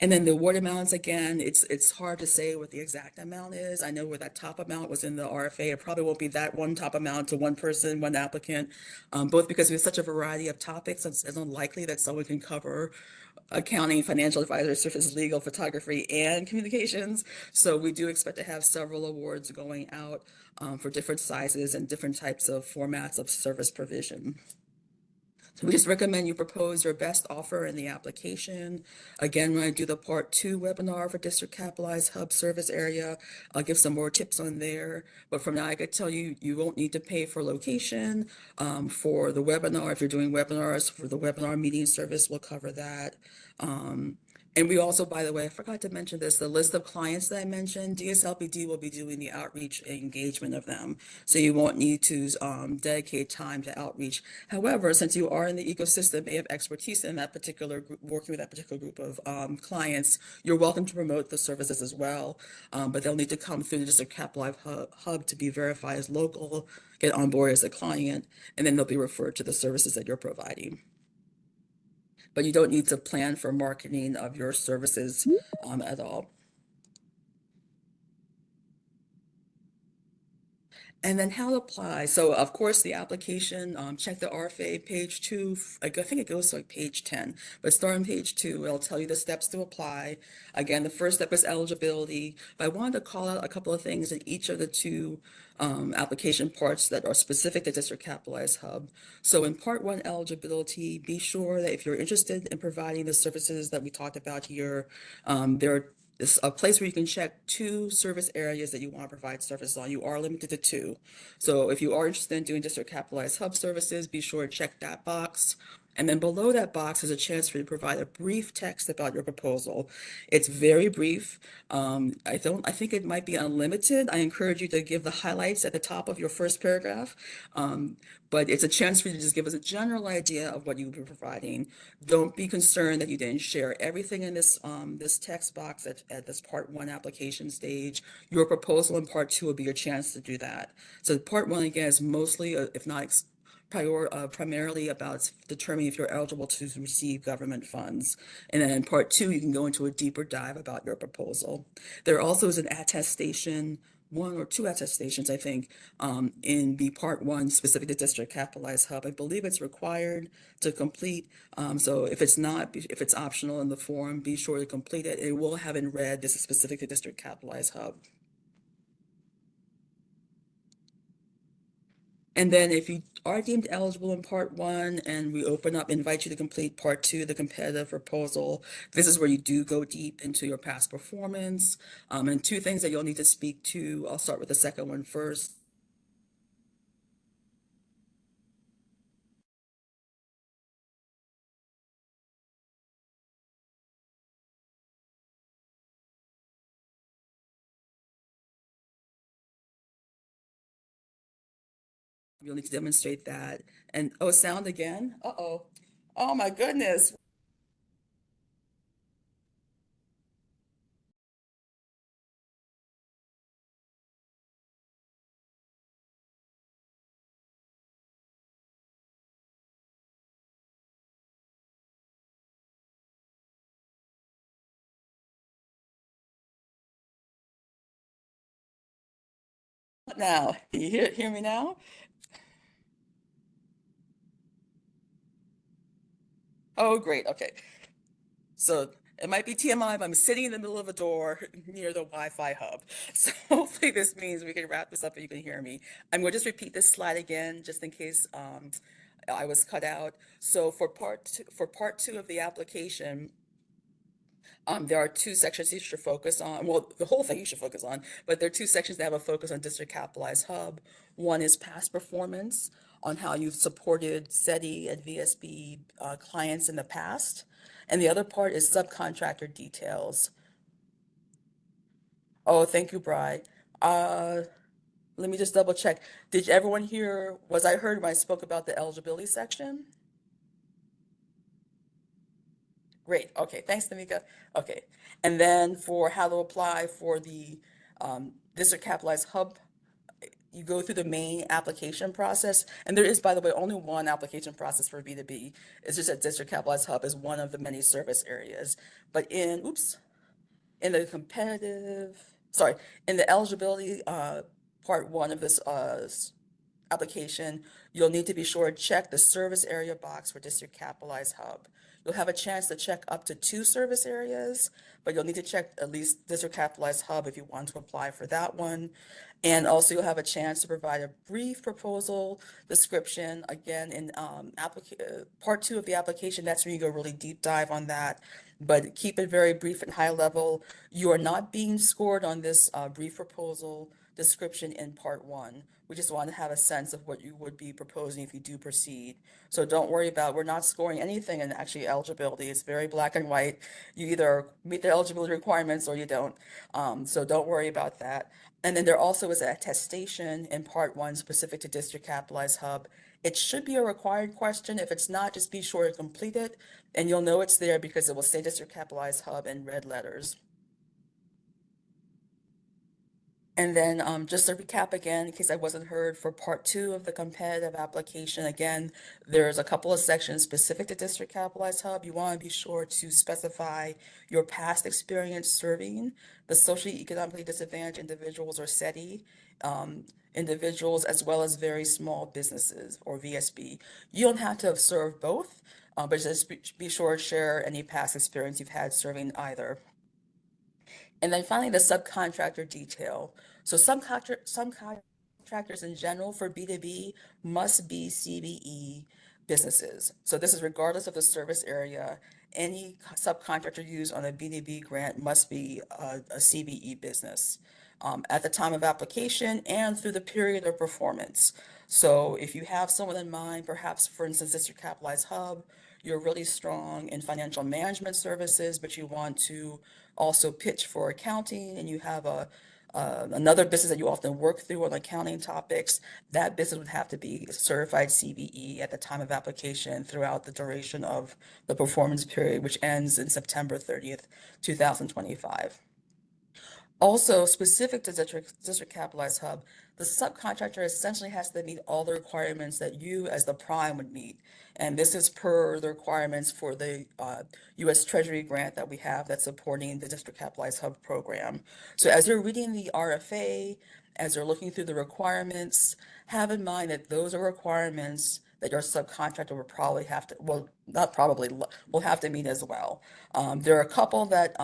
And then the award amounts, again, it's hard to say what the exact amount is. I know where that top amount was in the RFA. It probably won't be that one top amount to one person, one applicant, both because we have such a variety of topics. It's unlikely that someone can cover accounting, financial advisor, services, legal, photography, and communications. So we do expect to have several awards going out for different sizes and different types of formats of service provision. So we just recommend you propose your best offer in the application. Again, when I do the Part 2 webinar for District Capitalized Hub Service Area, I'll give some more tips on there. But from now, I could tell you, you won't need to pay for location for the webinar. If you're doing webinars, for the webinar meeting service, we'll cover that. And we also, by the way, I forgot to mention this, the list of clients that I mentioned, DSLPD will be doing the outreach engagement of them. So you won't need to dedicate time to outreach. However, since you are in the ecosystem, may have expertise in that particular group, working with that particular group of clients, you're welcome to promote the services as well. But they'll need to come through the District Capitalized Hub to be verified as local, get on board as a client, and then they'll be referred to the services that you're providing. But you don't need to plan for marketing of your services at all. And then how to apply. So of course, the application, check the RFA page 2. I think it goes to like page 10, but start on page 2. It'll tell you the steps to apply. Again, the first step is eligibility. But I wanted to call out a couple of things in each of the 2 application parts that are specific to District Capitalized Hub. So in Part 1 eligibility, be sure that if you're interested in providing the services that we talked about here, it's a place where you can check 2 service areas that you want to provide services on. You are limited to 2. So if you are interested in doing District Capitalized Hub services, be sure to check that box. And then below that box is a chance for you to provide a brief text about your proposal. It's very brief. I think it might be unlimited. I encourage you to give the highlights at the top of your first paragraph. Um, but it's a chance for you to just give us a general idea of what you'll be providing. Don't be concerned that you didn't share everything in this text box at this part one application stage. Your proposal in part two will be your chance to do that. So part one, again, is mostly, if not primarily about determining if you're eligible to receive government funds. And then in part two, you can go into a deeper dive about your proposal. There also is an attestation, one or two attestations, I think, in the part one specific to District Capitalized Hub. I believe it's required to complete. So if it's not, if it's optional in the form, be sure to complete it. It will have in red, this is specific to District Capitalized Hub. And then if you are deemed eligible in part one and we open up, invite you to complete part two, the competitive proposal, this is where you do go deep into your past performance. And two things that you'll need to speak to. I'll start with the second one first. You'll need to demonstrate that. And oh, sound again? Uh-oh. Oh my goodness. Now, can you hear me now? Oh, great. Okay. So it might be TMI, but I'm sitting in the middle of a door near the Wi-Fi hub. So hopefully this means we can wrap this up and you can hear me. I'm going to just repeat this slide again, just in case I was cut out. So for part two of the application, there are two sections you should focus on. Well, the whole thing you should focus on, but there are two sections that have a focus on District Capitalized Hub. One is past performance on how you've supported SETI and VSB clients in the past. And the other part is subcontractor details. Oh, thank you, Bri. Uh, Let me just double check. Did everyone hear, was I heard when I spoke about the eligibility section? Great. Okay. Thanks, Tamika. Okay. And then for how to apply for the District Capitalized Hub, you go through the main application process. And there is, by the way, only one application process for B2B. It's just that District Capitalized Hub is one of the many service areas. But in the sorry, in the eligibility part one of this application, you'll need to be sure to check the service area box for District Capitalized Hub. You'll have a chance to check up to two service areas, but you'll need to check at least District Capitalized Hub if you want to apply for that one. And also you'll have a chance to provide a brief proposal description. Again, in part two of the application, that's where you go really deep dive on that. But keep it very brief and high level. You are not being scored on this brief proposal description in part one. We just want to have a sense of what you would be proposing if you do proceed. So don't worry about, we're not scoring anything in actually eligibility. It's very black and white. You either meet the eligibility requirements or you don't. So don't worry about that. And then there also is a attestation in part one specific to District Capitalized Hub. It should be a required question. If it's not, just be sure to complete it, and you'll know it's there because it will say District Capitalized Hub in red letters. And then just to recap again, in case I wasn't heard, for part two of the competitive application, again, there's a couple of sections specific to District Capitalized Hub. You want to be sure to specify your past experience serving the socially economically disadvantaged individuals or SETI individuals, as well as very small businesses or VSB. You don't have to have served both, but just be sure to share any past experience you've had serving either. And then finally, the subcontractor detail. So subcontractors in general for B2B must be CBE businesses. So this is regardless of the service area. Any subcontractor used on a B2B grant must be a CBE business at the time of application and through the period of performance. So if you have someone in mind, perhaps for instance, District Capitalized Hub, you're really strong in financial management services, but you want to also pitch for accounting, and you have another business that you often work through on accounting topics, that business would have to be certified CBE at the time of application throughout the duration of the performance period, which ends in September 30th, 2025. Also, specific to district capitalized hub, the subcontractor essentially has to meet all the requirements that you as the prime would meet. And this is per the requirements for the U.S. Treasury grant that we have that's supporting the district capitalized hub program. So as you're reading the RFA, as you're looking through the requirements, have in mind that those are requirements that your subcontractor will probably have to, well, not probably, will have to meet as well. There are a couple that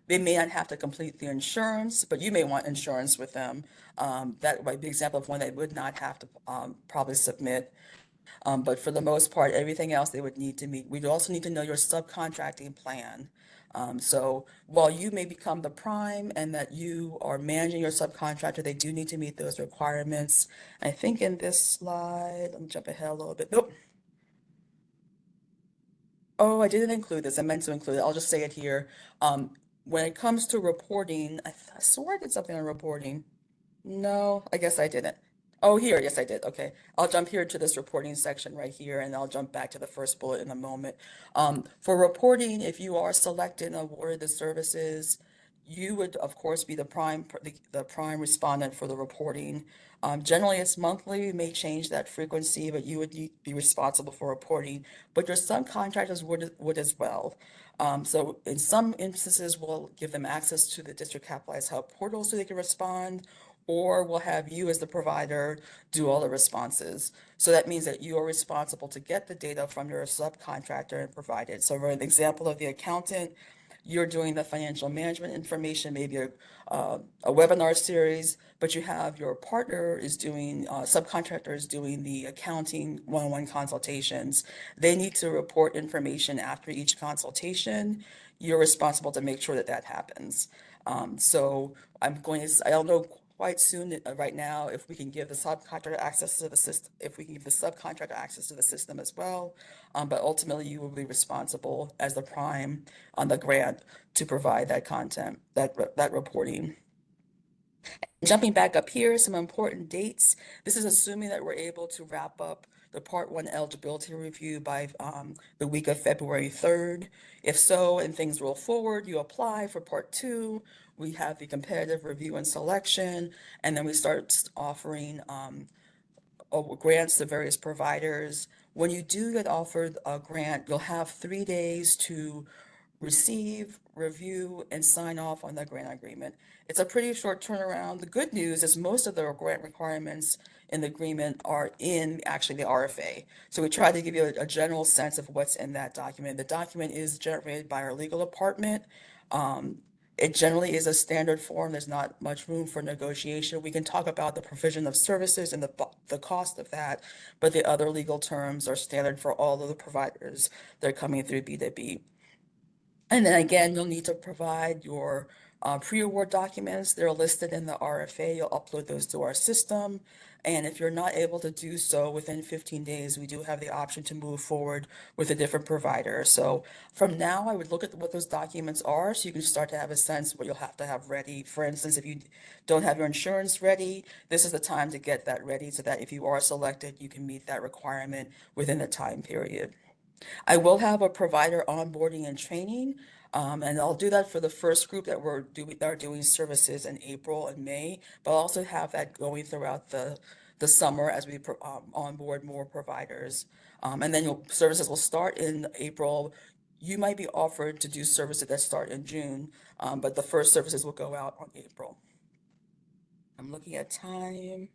they may not have to complete the insurance, but you may want insurance with them. That might be an example of one they would not have to probably submit. But for the most part, everything else they would need to meet. We'd also need to know your subcontracting plan. So while you may become the prime and that you are managing your subcontractor, they do need to meet those requirements. I think in this slide, let me jump ahead a little bit. Nope. Oh, I didn't include this. I meant to include it. I'll just say it here. When it comes to reporting, I swore I did something on reporting. No, I guess I didn't. Oh, here, yes, I did. Okay. I'll jump here to this reporting section right here, and I'll jump back to the first bullet in a moment. For reporting, if you are selected and awarded the services, you would, of course, be the prime respondent for the reporting. Generally, it's monthly. We may change that frequency, but you would be responsible for reporting. But your subcontractors would as well. So in some instances, we'll give them access to the District Capitalized Hub portal so they can respond, or we'll have you as the provider do all the responses. So that means that you are responsible to get the data from your subcontractor and provide it. So for an example of the accountant, you're doing the financial management information, maybe a webinar series, but you have your partner is doing, subcontractor is doing the accounting one-on-one consultations. They need to report information after each consultation. You're responsible to make sure that that happens. So I don't know quite soon right now if we can give the subcontractor access to the system, if we can give the subcontractor access to the system as well. But ultimately, you will be responsible as the prime on the grant to provide that content, that reporting. Jumping back up here, some important dates. This is assuming that we're able to wrap up the Part 1 eligibility review by the week of February 3rd. If so, and things roll forward, you apply for Part 2. We have the competitive review and selection, and then we start offering grants to various providers. When you do get offered a grant, you'll have 3 days to receive, review, and sign off on the grant agreement. It's a pretty short turnaround. The good news is most of the grant requirements in the agreement are in actually the RFA. So we try to give you a general sense of what's in that document. The document is generated by our legal department. Um, it generally is a standard form. There's not much room for negotiation. We can talk about the provision of services and the cost of that, but the other legal terms are standard for all of the providers that are coming through B2B. And then again, you'll need to provide your pre-award documents. They're listed in the RFA. You'll upload those to our system. And if you're not able to do so within 15 days, we do have the option to move forward with a different provider. So from now, I would look at what those documents are so you can start to have a sense of what you'll have to have ready. For instance, if you don't have your insurance ready, this is the time to get that ready so that if you are selected, you can meet that requirement within the time period. I will have a provider onboarding and training, and I'll do that for the first group that are doing services in April and May, but I'll also have that going throughout the summer as we onboard more providers. And then services will start in April. You might be offered to do services that start in June, but the first services will go out on April. I'm looking at time.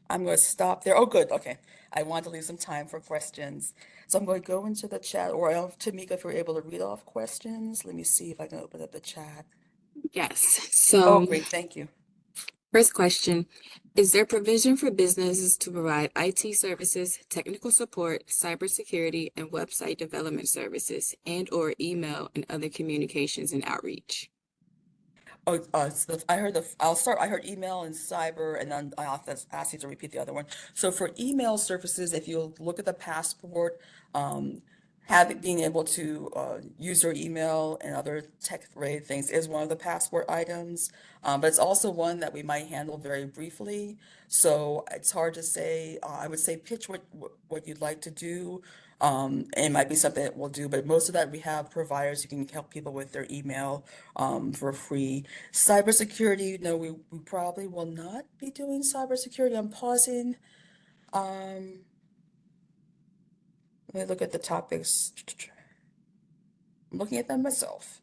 I'm going to stop there. Oh, good. Okay. I want to leave some time for questions. So I'm going to go into the chat, or Tamika, if you're able to read off questions. Let me see if I can open up the chat. Yes. Oh, So, great. Thank you. first question, is there provision for businesses to provide IT services, technical support, cybersecurity, and website development services, and/or email and other communications and outreach? Oh, I heard email and cyber, and then I'll have to ask you to repeat the other one. So for email services, if you look at the passport, um, having being able to use your email and other tech-related things is one of the passport items, but it's also one that we might handle very briefly. So it's hard to say. I would say pitch what you'd like to do. And it might be something that we'll do, but most of that we have providers who can help people with their email for free. Cybersecurity, no, we probably will not be doing cybersecurity. I'm pausing. Um, Let me look at the topics. I'm looking at them myself.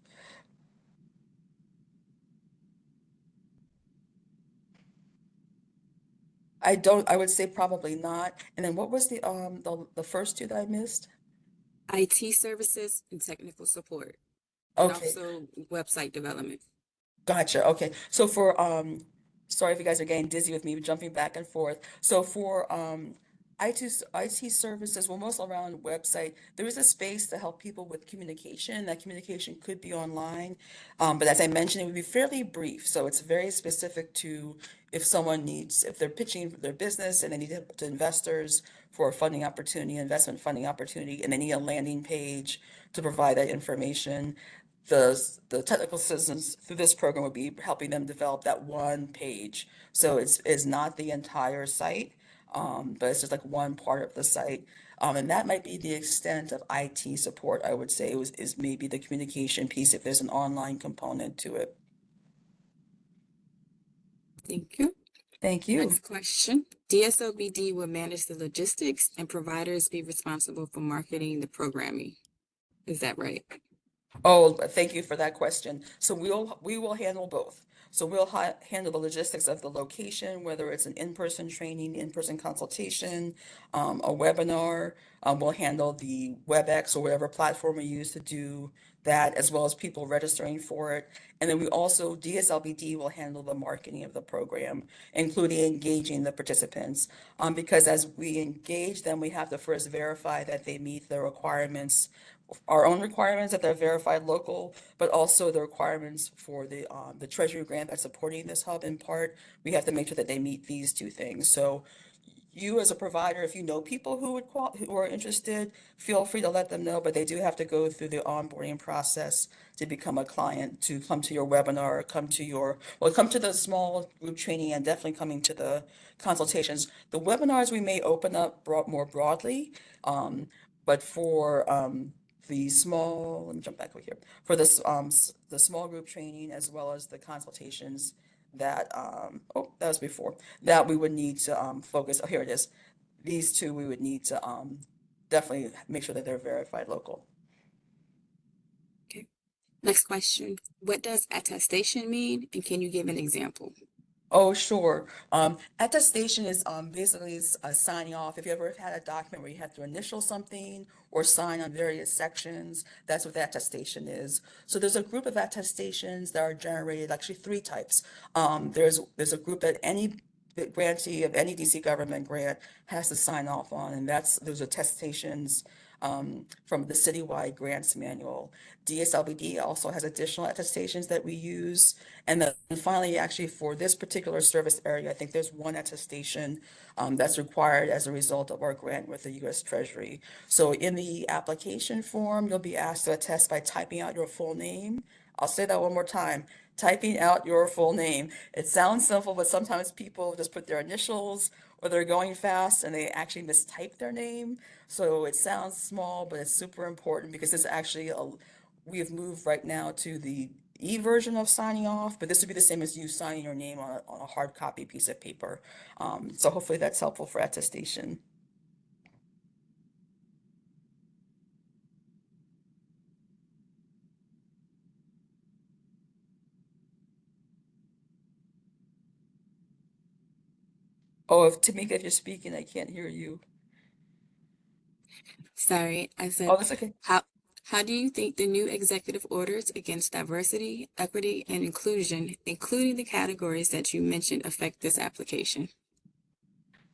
I would say probably not. And then what was the first two that I missed? IT services and technical support, and Okay. also website development. Gotcha. Okay. So for sorry if you guys are getting dizzy with me jumping back and forth. So for IT services, well, most around website, there is a space to help people with communication. That communication could be online, but as I mentioned, it would be fairly brief. So it's very specific to if someone needs, if they're pitching their business and they need to investors for a funding opportunity, investment funding opportunity, and they need a landing page to provide that information. The technical assistance through this program would be helping them develop that one page. So it's not the entire site, but it's just like one part of the site. And that might be the extent of IT support, I would say, is maybe the communication piece if there's an online component to it. Thank you. Thank you. Next question. DSLBD will manage the logistics and providers be responsible for marketing the programming. Is that right? Oh, thank you for that question. So we will handle both. So we'll handle the logistics of the location, whether it's an in-person training, in-person consultation, a webinar. We'll handle the WebEx or whatever platform we use to do that, as well as people registering for it. And then we also, DSLBD will handle the marketing of the program, including engaging the participants. Because as we engage them, we have to first verify that they meet the requirements, our own requirements that they're verified local, but also the requirements for the Treasury grant that's supporting this hub in part. We have to make sure that they meet these two things. So you as a provider, if you know people who are interested, feel free to let them know, but they do have to go through the onboarding process to become a client, to come to your webinar, come to the small group training and definitely coming to the consultations. The webinars we may open up more broadly, but for let me jump back over here. For the small group training as well as the consultations that was before, that we would need to focus, oh, here it is. These two we would need to definitely make sure that they're verified local. Okay. Next question. What does attestation mean, and can you give an example? Oh, sure. Attestation is basically signing off. If you ever had a document where you have to initial something or sign on various sections, that's what the attestation is. So there's a group of attestations that are generated, actually three types. There's a group that any grantee of any DC government grant has to sign off on, and those attestations from the citywide grants manual. DSLBD also has additional attestations that we use. And then finally, actually, for this particular service area, I think there's one attestation that's required as a result of our grant with the U.S. Treasury. So in the application form, you'll be asked to attest by typing out your full name. I'll say that one more time. Typing out your full name. It sounds simple, but sometimes people just put their initials or they're going fast and they actually mistype their name. So it sounds small, but it's super important because we have moved right now to the e-version of signing off, but this would be the same as you signing your name on a hard copy piece of paper. So hopefully that's helpful for attestation. Oh, if Tamika, if you're speaking, I can't hear you. Sorry, I Oh, said, that's okay. how how do you think the new executive orders against diversity, equity, and inclusion, including the categories that you mentioned, affect this application?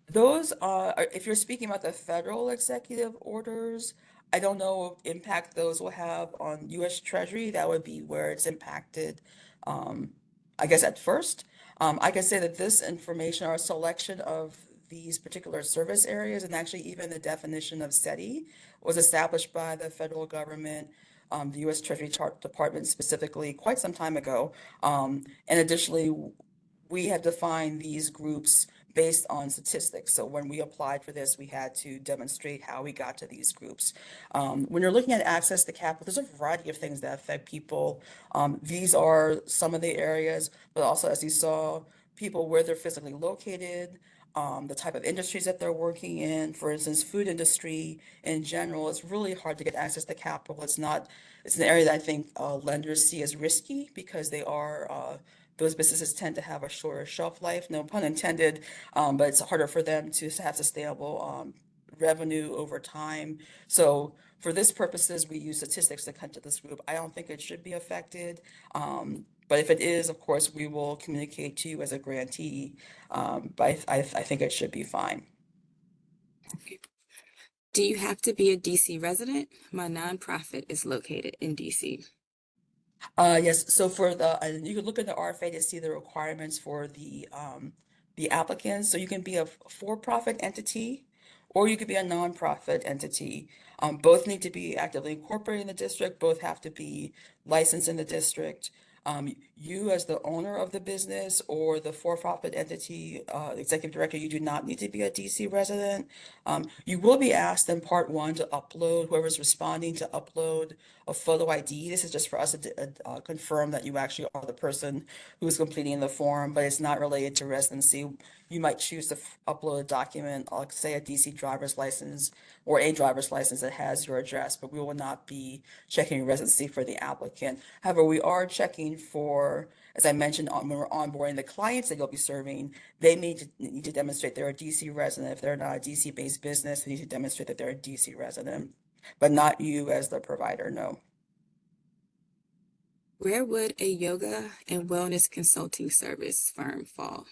If you're speaking about the federal executive orders, I don't know what impact those will have on U.S. Treasury. That would be where it's impacted, um, I guess at first. I can say that this information, our selection of these particular service areas, and actually even the definition of SETI was established by the federal government, the U.S. Department specifically, quite some time ago. And additionally, we had defined these groups based on statistics. So when we applied for this, we had to demonstrate how we got to these groups. When you're looking at access to capital, there's a variety of things that affect people. These are some of the areas, but also, as you saw, people where they're physically located, the type of industries that they're working in. For instance, food industry in general, it's really hard to get access to capital. It's an area that I think lenders see as risky because those businesses tend to have a shorter shelf life, no pun intended, but it's harder for them to have sustainable revenue over time. So for this purposes, we use statistics to come to this group. I don't think it should be affected. But if it is, of course, we will communicate to you as a grantee. But I think it should be fine. Do you have to be a DC resident? My nonprofit is located in DC. Yes, so and you can look at the RFA to see the requirements for the applicants. So you can be a for-profit entity or you could be a nonprofit entity. Both need to be actively incorporated in the district, both have to be licensed in the district. You as the owner of the business or the for-profit entity, executive director, you do not need to be a DC resident. You will be asked in part one to upload, whoever's responding to upload a photo ID. This is just for us to confirm that you actually are the person who is completing the form, but it's not related to residency. You might choose to upload a document, like say a DC driver's license or a driver's license that has your address, but we will not be checking residency for the applicant. However, we are checking for, as I mentioned, when we're onboarding the clients that you'll be serving, they need to demonstrate they're a DC resident. If they're not a DC-based business, they need to demonstrate that they're a DC resident, but not you as the provider, no. Where would a yoga and wellness consulting service firm fall?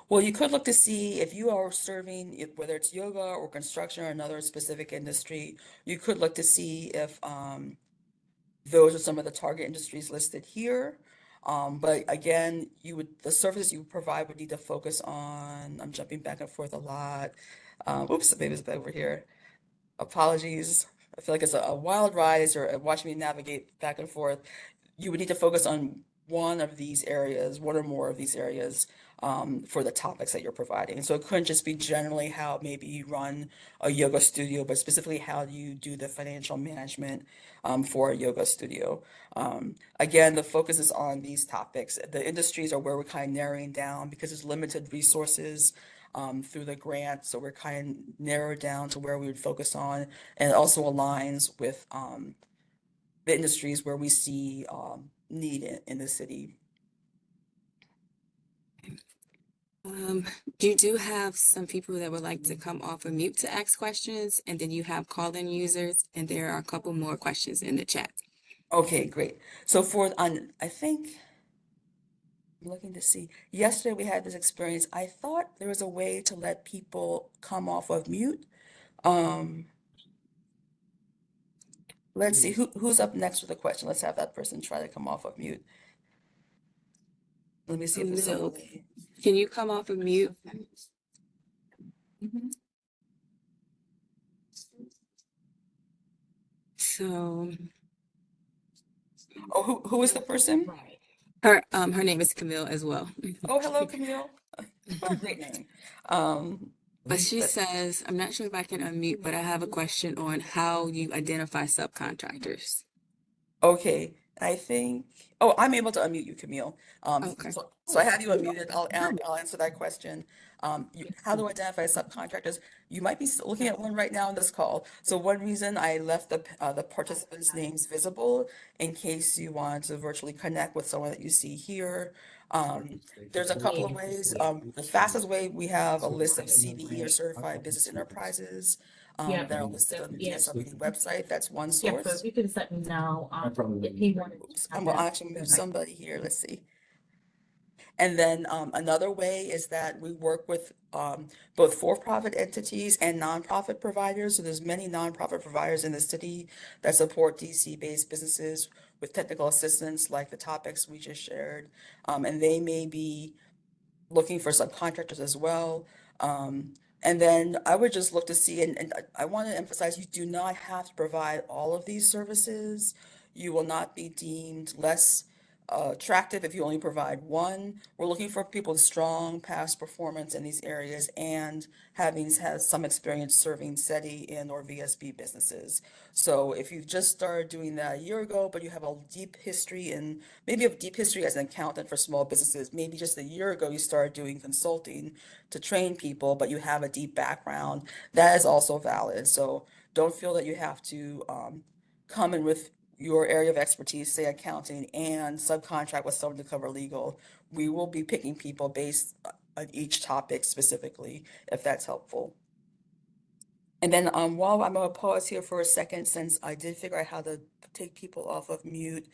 Well, you could look to see if you are serving, whether it's yoga or construction or another specific industry, you could look to see if those are some of the target industries listed here. But again, the services you provide would need to focus on, I'm jumping back and forth a lot. Oops, maybe it's over here. Apologies. I feel like it's a wild ride as you're watching me navigate back and forth. You would need to focus on one of these areas, one or more of these areas, for the topics that you're providing. So it couldn't just be generally how maybe you run a yoga studio, but specifically how you do the financial management for a yoga studio. Again, the focus is on these topics. The industries are where we're kind of narrowing down because there's limited resources through the grant. So we're kind of narrowed down to where we would focus on, and it also aligns with the industries where we see need in the city. You do have some people that would like to come off of mute to ask questions, and then you have call-in users, and there are a couple more questions in the chat. Okay, great. So I think I'm looking to see. Yesterday we had this experience. I thought there was a way to let people come off of mute. Um, let's see who's up next with a question. Let's have that person try to come off of mute. Let me see if there's some Milk, way. can you come off of mute? Mhm. So Oh, who is the person? her name is Camille as well. Oh, hello, Camille. What a great name. Um, But she let's says, I'm not sure if I can unmute, but I have a question on how you identify subcontractors. Okay, I think, oh, I'm able to unmute you, Camille. Okay. So I have you unmuted. I'll answer that question. How to identify subcontractors? You might be looking at one right now in this call. So one reason I left the participants' names visible in case you want to virtually connect with someone that you see here. There's a couple of ways. The fastest way, we have a list of CBE or certified business enterprises that are listed on the DSLP website. That's one Yeah, so source. if you can just let me know, if he wanted to Oops, have I'm gonna that. actually move somebody here. Let's see. And then another way is that we work with both for-profit entities and nonprofit providers. So there's many nonprofit providers in the city that support DC-based businesses with technical assistance, like the topics we just shared. And they may be looking for subcontractors as well. And then I would just look to see, and I want to emphasize, you do not have to provide all of these services. You will not be deemed less attractive if you only provide one. We're looking for people with strong past performance in these areas and having had some experience serving SETI and or VSB businesses. So if you've just started doing that a year ago, but you have a deep history in maybe a deep history as an accountant for small businesses, maybe just a year ago you started doing consulting to train people, but you have a deep background, that is also valid. So don't feel that you have to come in with your area of expertise, say accounting, and subcontract with someone to cover legal. We will be picking people based on each topic specifically, if that's helpful. And then while I'm gonna pause here for a second, since I did figure out how to take people off of mute.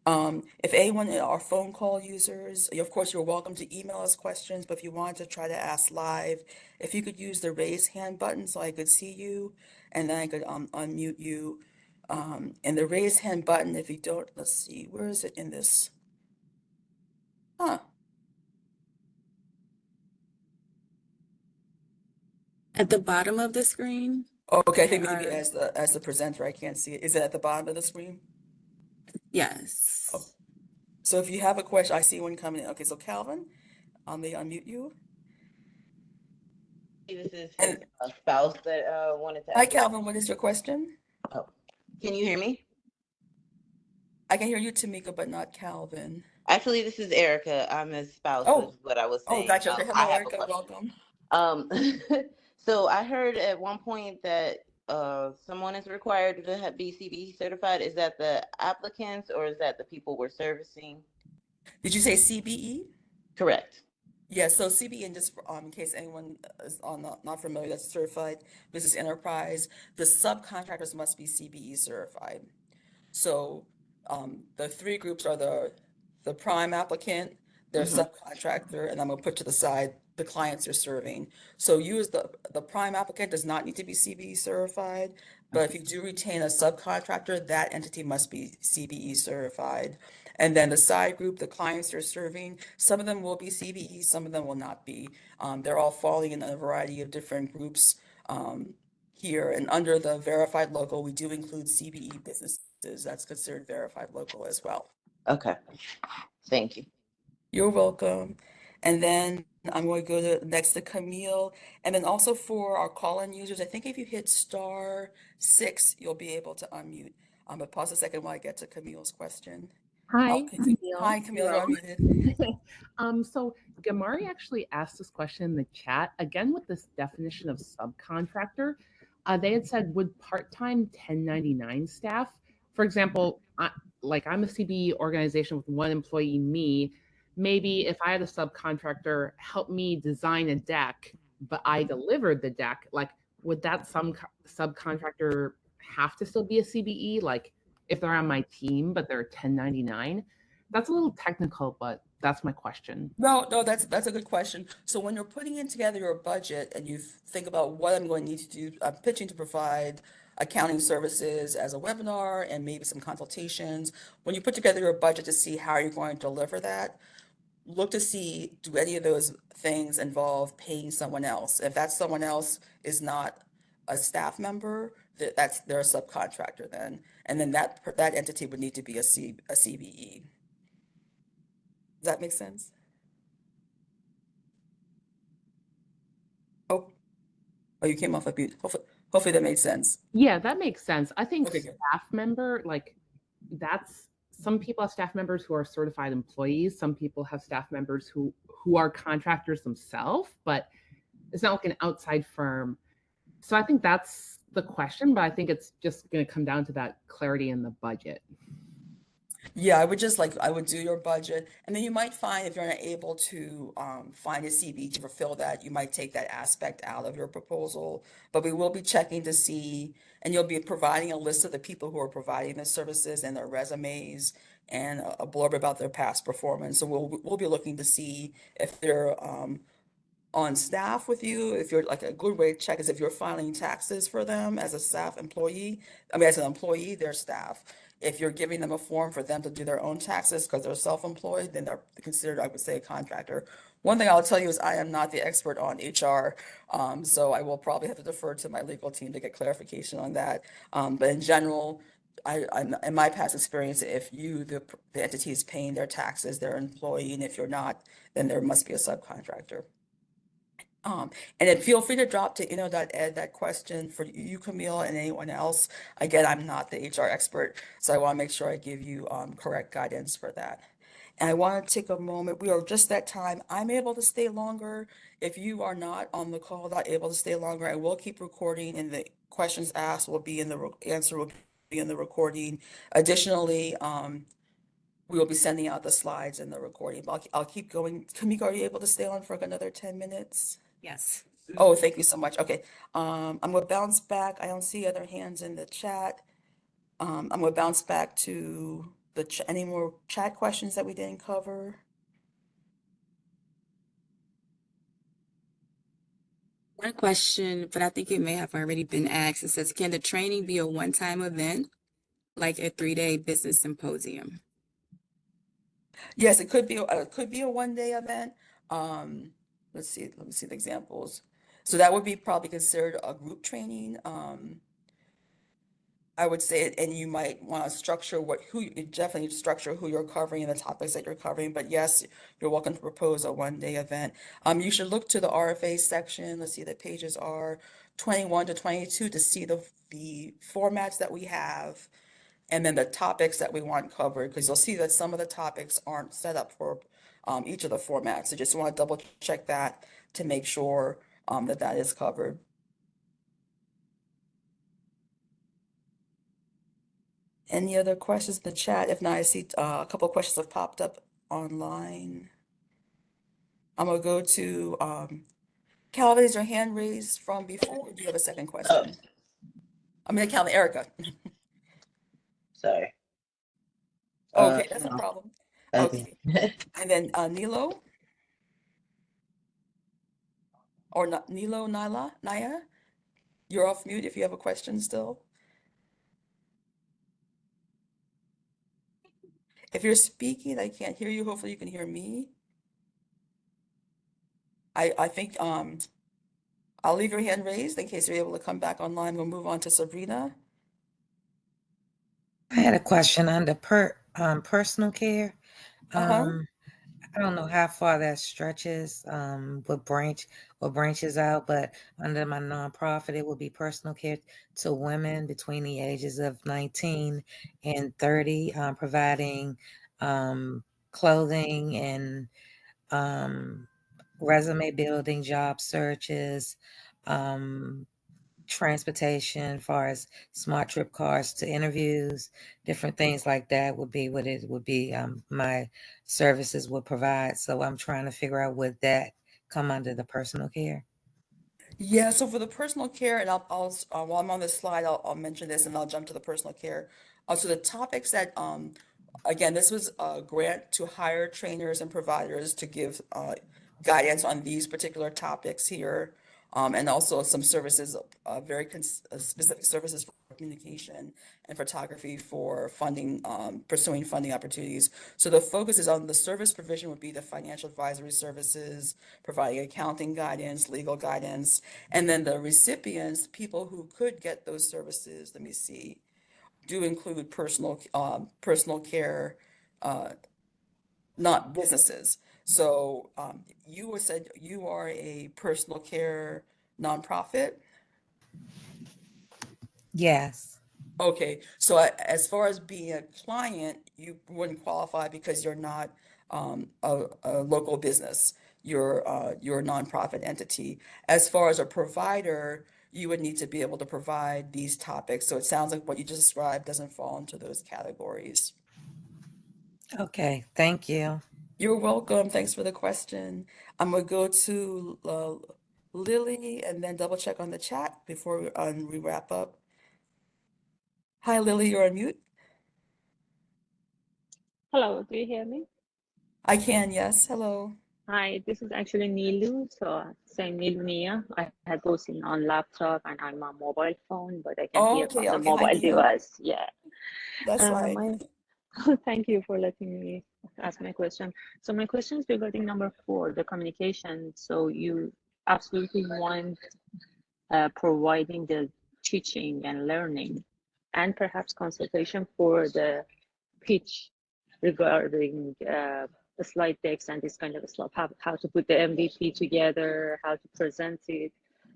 If anyone are phone call users, of course, you're welcome to email us questions, but if you want to try to ask live, if you could use the raise hand button so I could see you, and then I could unmute you. And the raise hand button, if you don't, let's see, where is it in this? Huh. At the bottom of the screen, Okay, I there think maybe are, as the presenter, I can't see it. Is it at the bottom of the screen? Oh, yes. so if you have a question, I see one coming in. Okay, so Calvin, may I unmute you? This is his And spouse that wanted to hi, ask. Calvin, what is your question? Oh, can you hear me? I can hear you, Tamika, but not Calvin. Actually, this is Erica. I'm his spouse, Oh, is what I was oh, saying. gotcha. Okay, I hello, have a Erica, question. welcome. Um, so I heard at one point that someone is required to have BCB certified. Is that the applicants or is that the people we're servicing? Did you say CBE? Correct. Yeah, so CBE, and just in case anyone is not familiar, that's Certified Business Enterprise. The subcontractors must be CBE certified. So the three groups are the prime applicant, their Hmm. subcontractor, and I'm gonna put to the side the clients you're serving. So you as the prime applicant does not need to be CBE certified, but if you do retain a subcontractor, that entity must be CBE certified. And then the side group, the clients you're serving, some of them will be CBE, some of them will not be. They're all falling in a variety of different groups here. And under the verified local, we do include CBE businesses. That's considered verified local as well. Okay. Thank you. You're welcome. And then I'm going to go to next to Camille. And then also for our call-in users, I think if you hit *6, you'll be able to unmute. But pause a second while I get to Camille's question. Hi, Hi, Camille. Camille, you're unmuted. So Gamari actually asked this question in the chat again with this definition of subcontractor. They had said, would part-time 1099 staff, for example, I'm a CBE organization with one employee, me, maybe if I had a subcontractor help me design a deck, but I delivered the deck, like would that some subcontractor have to still be a CBE? Like if they're on my team, but they're 1099? That's a little technical, but that's my question. No, that's a good question. So when you're putting in together your budget and you think about what I'm going to need to do, I'm pitching to provide accounting services as a webinar and maybe some consultations. When you put together your budget to see how you're going to deliver that, look to see, do any of those things involve paying someone else? If that someone else is not a staff member, they're a subcontractor then. And then that entity would need to be a CBE. Does that make sense? Oh, oh, you came off a mute. Hopefully that made sense. Yeah, that makes sense. I think Okay, good. staff member, like that's some people have staff members who are certified employees. Some people have staff members who are contractors themselves, but it's not like an outside firm. So I think that's the question, but I think it's just going to come down to that clarity in the budget. Yeah, I would do your budget, and then you might find if you're not able to find a CB to fulfill that, you might take that aspect out of your proposal. But we will be checking to see, and you'll be providing a list of the people who are providing the services and their resumes and a blurb about their past performance. So we'll be looking to see if they're on staff with you. If you're like a good way to check is if you're filing taxes for them as a staff employee. I mean, as an employee, they're staff. If you're giving them a form for them to do their own taxes because they're self-employed, then they're considered, I would say, a contractor. One thing I'll tell you is I am not the expert on HR, so I will probably have to defer to my legal team to get clarification on that. But in general, in my past experience, if the entity is paying their taxes, they're an employee, and if you're not, then there must be a subcontractor. And then feel free to drop to inno.ed that question for you, Camille, and anyone else. Again, I'm not the HR expert, so I want to make sure I give you correct guidance for that. And I want to take a moment. We are just that time. I'm able to stay longer. If you are not on the call, not able to stay longer, I will keep recording, and the questions asked will be in the answer will be in the recording. Additionally, we will be sending out the slides in the recording. I'll keep going. Kamika, are you able to stay on for another 10 minutes? Yes. Oh, thank you so much. Okay. I'm gonna bounce back. I don't see other hands in the chat. I'm gonna bounce back to any more chat questions that we didn't cover. One question, but I think it may have already been asked. It says, can the training be a one-time event, like a 3-day business symposium? Yes, it could be a 1-day event. Um, let me see the examples. So that would be probably considered a group training. I would say, and you might want to structure you definitely structure who you're covering and the topics that you're covering. But yes, you're welcome to propose a 1-day event. You should look to the RFA section. Let's see, the pages are 21 to 22 to see the formats that we have and then the topics that we want covered, because you'll see that some of the topics aren't set up for each of the formats. So just want to double check that to make sure that is covered. Any other questions in the chat? If not, I see a couple of questions have popped up online. I'm gonna go to Calvin, is your hand raised from before? Or do you have a second Oh, question? I mean, Calvin, Erica. sorry. Okay, that's no No. problem. Okay. Okay. And then Nilo or Nilo, Naya, you're off mute if you have a question still. If you're speaking, I can't hear you. Hopefully you can hear me. I think I'll leave your hand raised in case you're able to come back online. We'll move on to Sabrina. I had a question under personal care. Uh-huh. I don't know how far that stretches, what branches out, but under my nonprofit, it would be personal care to women between the ages of 19 and 30, providing clothing and resume building, job searches, um, transportation, as far as smart trip cards to interviews, different things like that would be what it would be. My services would provide. So I'm trying to figure out would that come under the personal care? Yeah, so for the personal care, and while I'm on this slide, I'll mention this and I'll jump to the personal care. So the topics that, again, this was a grant to hire trainers and providers to give guidance on these particular topics here, and also some services, specific services for communication and photography for funding, pursuing funding opportunities. So the focus is on the service provision would be the financial advisory services, providing accounting guidance, legal guidance, and then the recipients, people who could get those services, let me see, do include personal care, uh, not businesses. So you said you are a personal care nonprofit. Yes. Okay, so as far as being a client, you wouldn't qualify because you're not a local business. You're a nonprofit entity. As far as a provider, you would need to be able to provide these topics. So it sounds like what you just described doesn't fall into those categories. Okay. Thank you. You're welcome. Thanks for the question. I'm gonna go to Lily and then double check on the chat before we wrap up. Hi, Lily, you're on mute. Hello, do you hear me? I can, yes. Hello. Hi, this is actually Nilu. So same Nilu Nia. I had both in on laptop and on my mobile phone, but I can Oh, hear from okay, the okay. Hi, mobile Nia. device. Yeah. That's fine. My thank you for letting me ask my question. So my question is regarding number 4, the communication. So you absolutely want providing the teaching and learning and perhaps consultation for the pitch regarding the slide decks and this kind of stuff, how to put the MVP together, how to present it.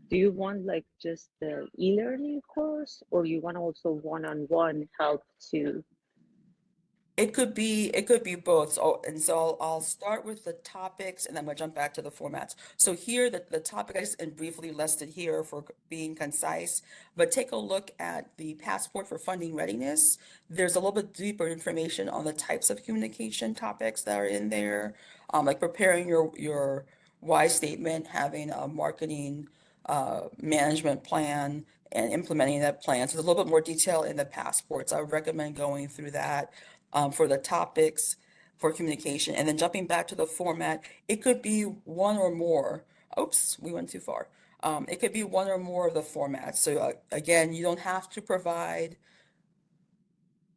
Do you want like just the e-learning course, or you want also one-on-one help to? It could be both. So, and so I'll start with the topics and then we'll jump back to the formats. So here, the topic I just and briefly listed here for being concise, but take a look at the passport for funding readiness. There's a little bit deeper information on the types of communication topics that are in there, like preparing your why statement, having a marketing management plan, and implementing that plan. So there's a little bit more detail in the passports. I would recommend going through that for the topics for communication. And then jumping back to the format, it could be one or more. Oops, we went too far. It could be one or more of the formats. So again, you don't have to provide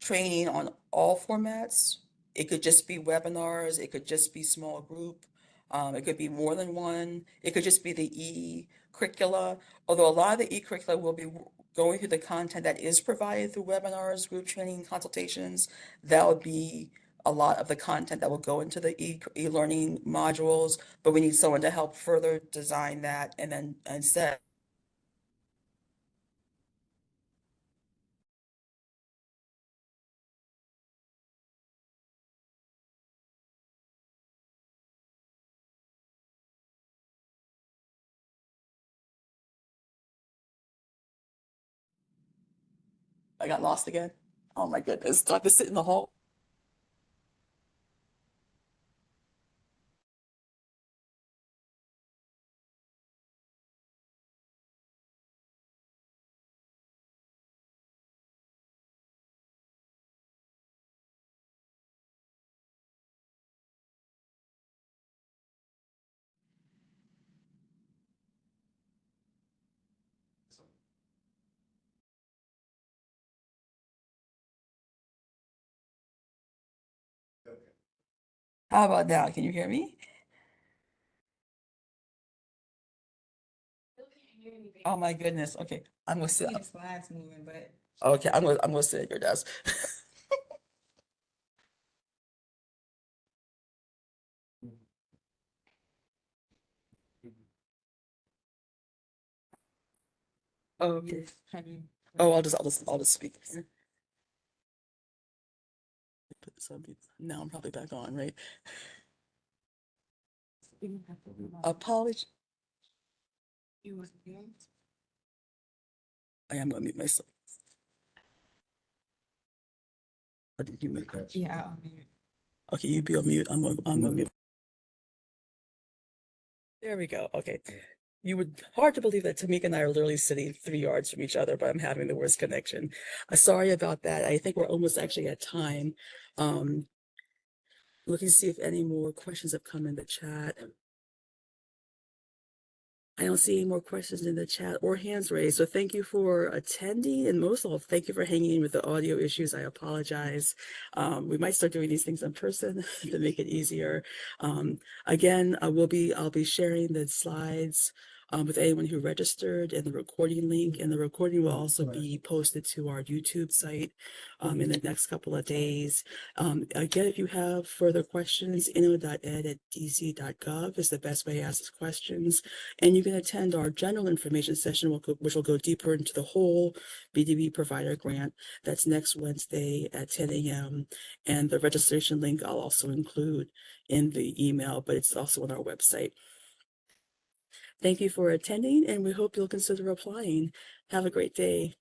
training on all formats. It could just be webinars, it could just be small group, it could be more than one, it could just be the e-curricula. Although a lot of the e-curricula will be going through the content that is provided through webinars, group training, consultations. That would be a lot of the content that will go into the e-learning modules, but we need someone to help further design that and then set. I got lost again. Oh my goodness. Do I have to sit in the hall? How about now? Can you hear me? Oh my goodness. Okay. I'm gonna sit. Slides moving, but Okay, I'm gonna sit at your desk. Okay. Oh, I'll just speak. Put this on mute. Now I'm probably back on, right? Apology. I am gonna mute myself. Or did you make that? yeah. Okay, you be on mute. I'm gonna mute. There we go. Okay. You would hard to believe that Tamika and I are literally sitting 3 yards from each other, but I'm having the worst connection. Sorry about that. I think we're almost actually at time. Looking to see if any more questions have come in the chat. I don't see any more questions in the chat or hands raised. So thank you for attending, and most of all, thank you for hanging in with the audio issues. I apologize. We might start doing these things in person to make it easier. Again, I'll be sharing the slides with anyone who registered and the recording link, and the recording will also be posted to our YouTube site in the next couple of days. Again, if you have further questions, inno.ed@dc.gov is the best way to ask questions. And you can attend our general information session, which will go deeper into the whole B2B provider grant. That's next Wednesday at 10 a.m. And the registration link I'll also include in the email, but it's also on our website. Thank you for attending, and we hope you'll consider applying. Have a great day.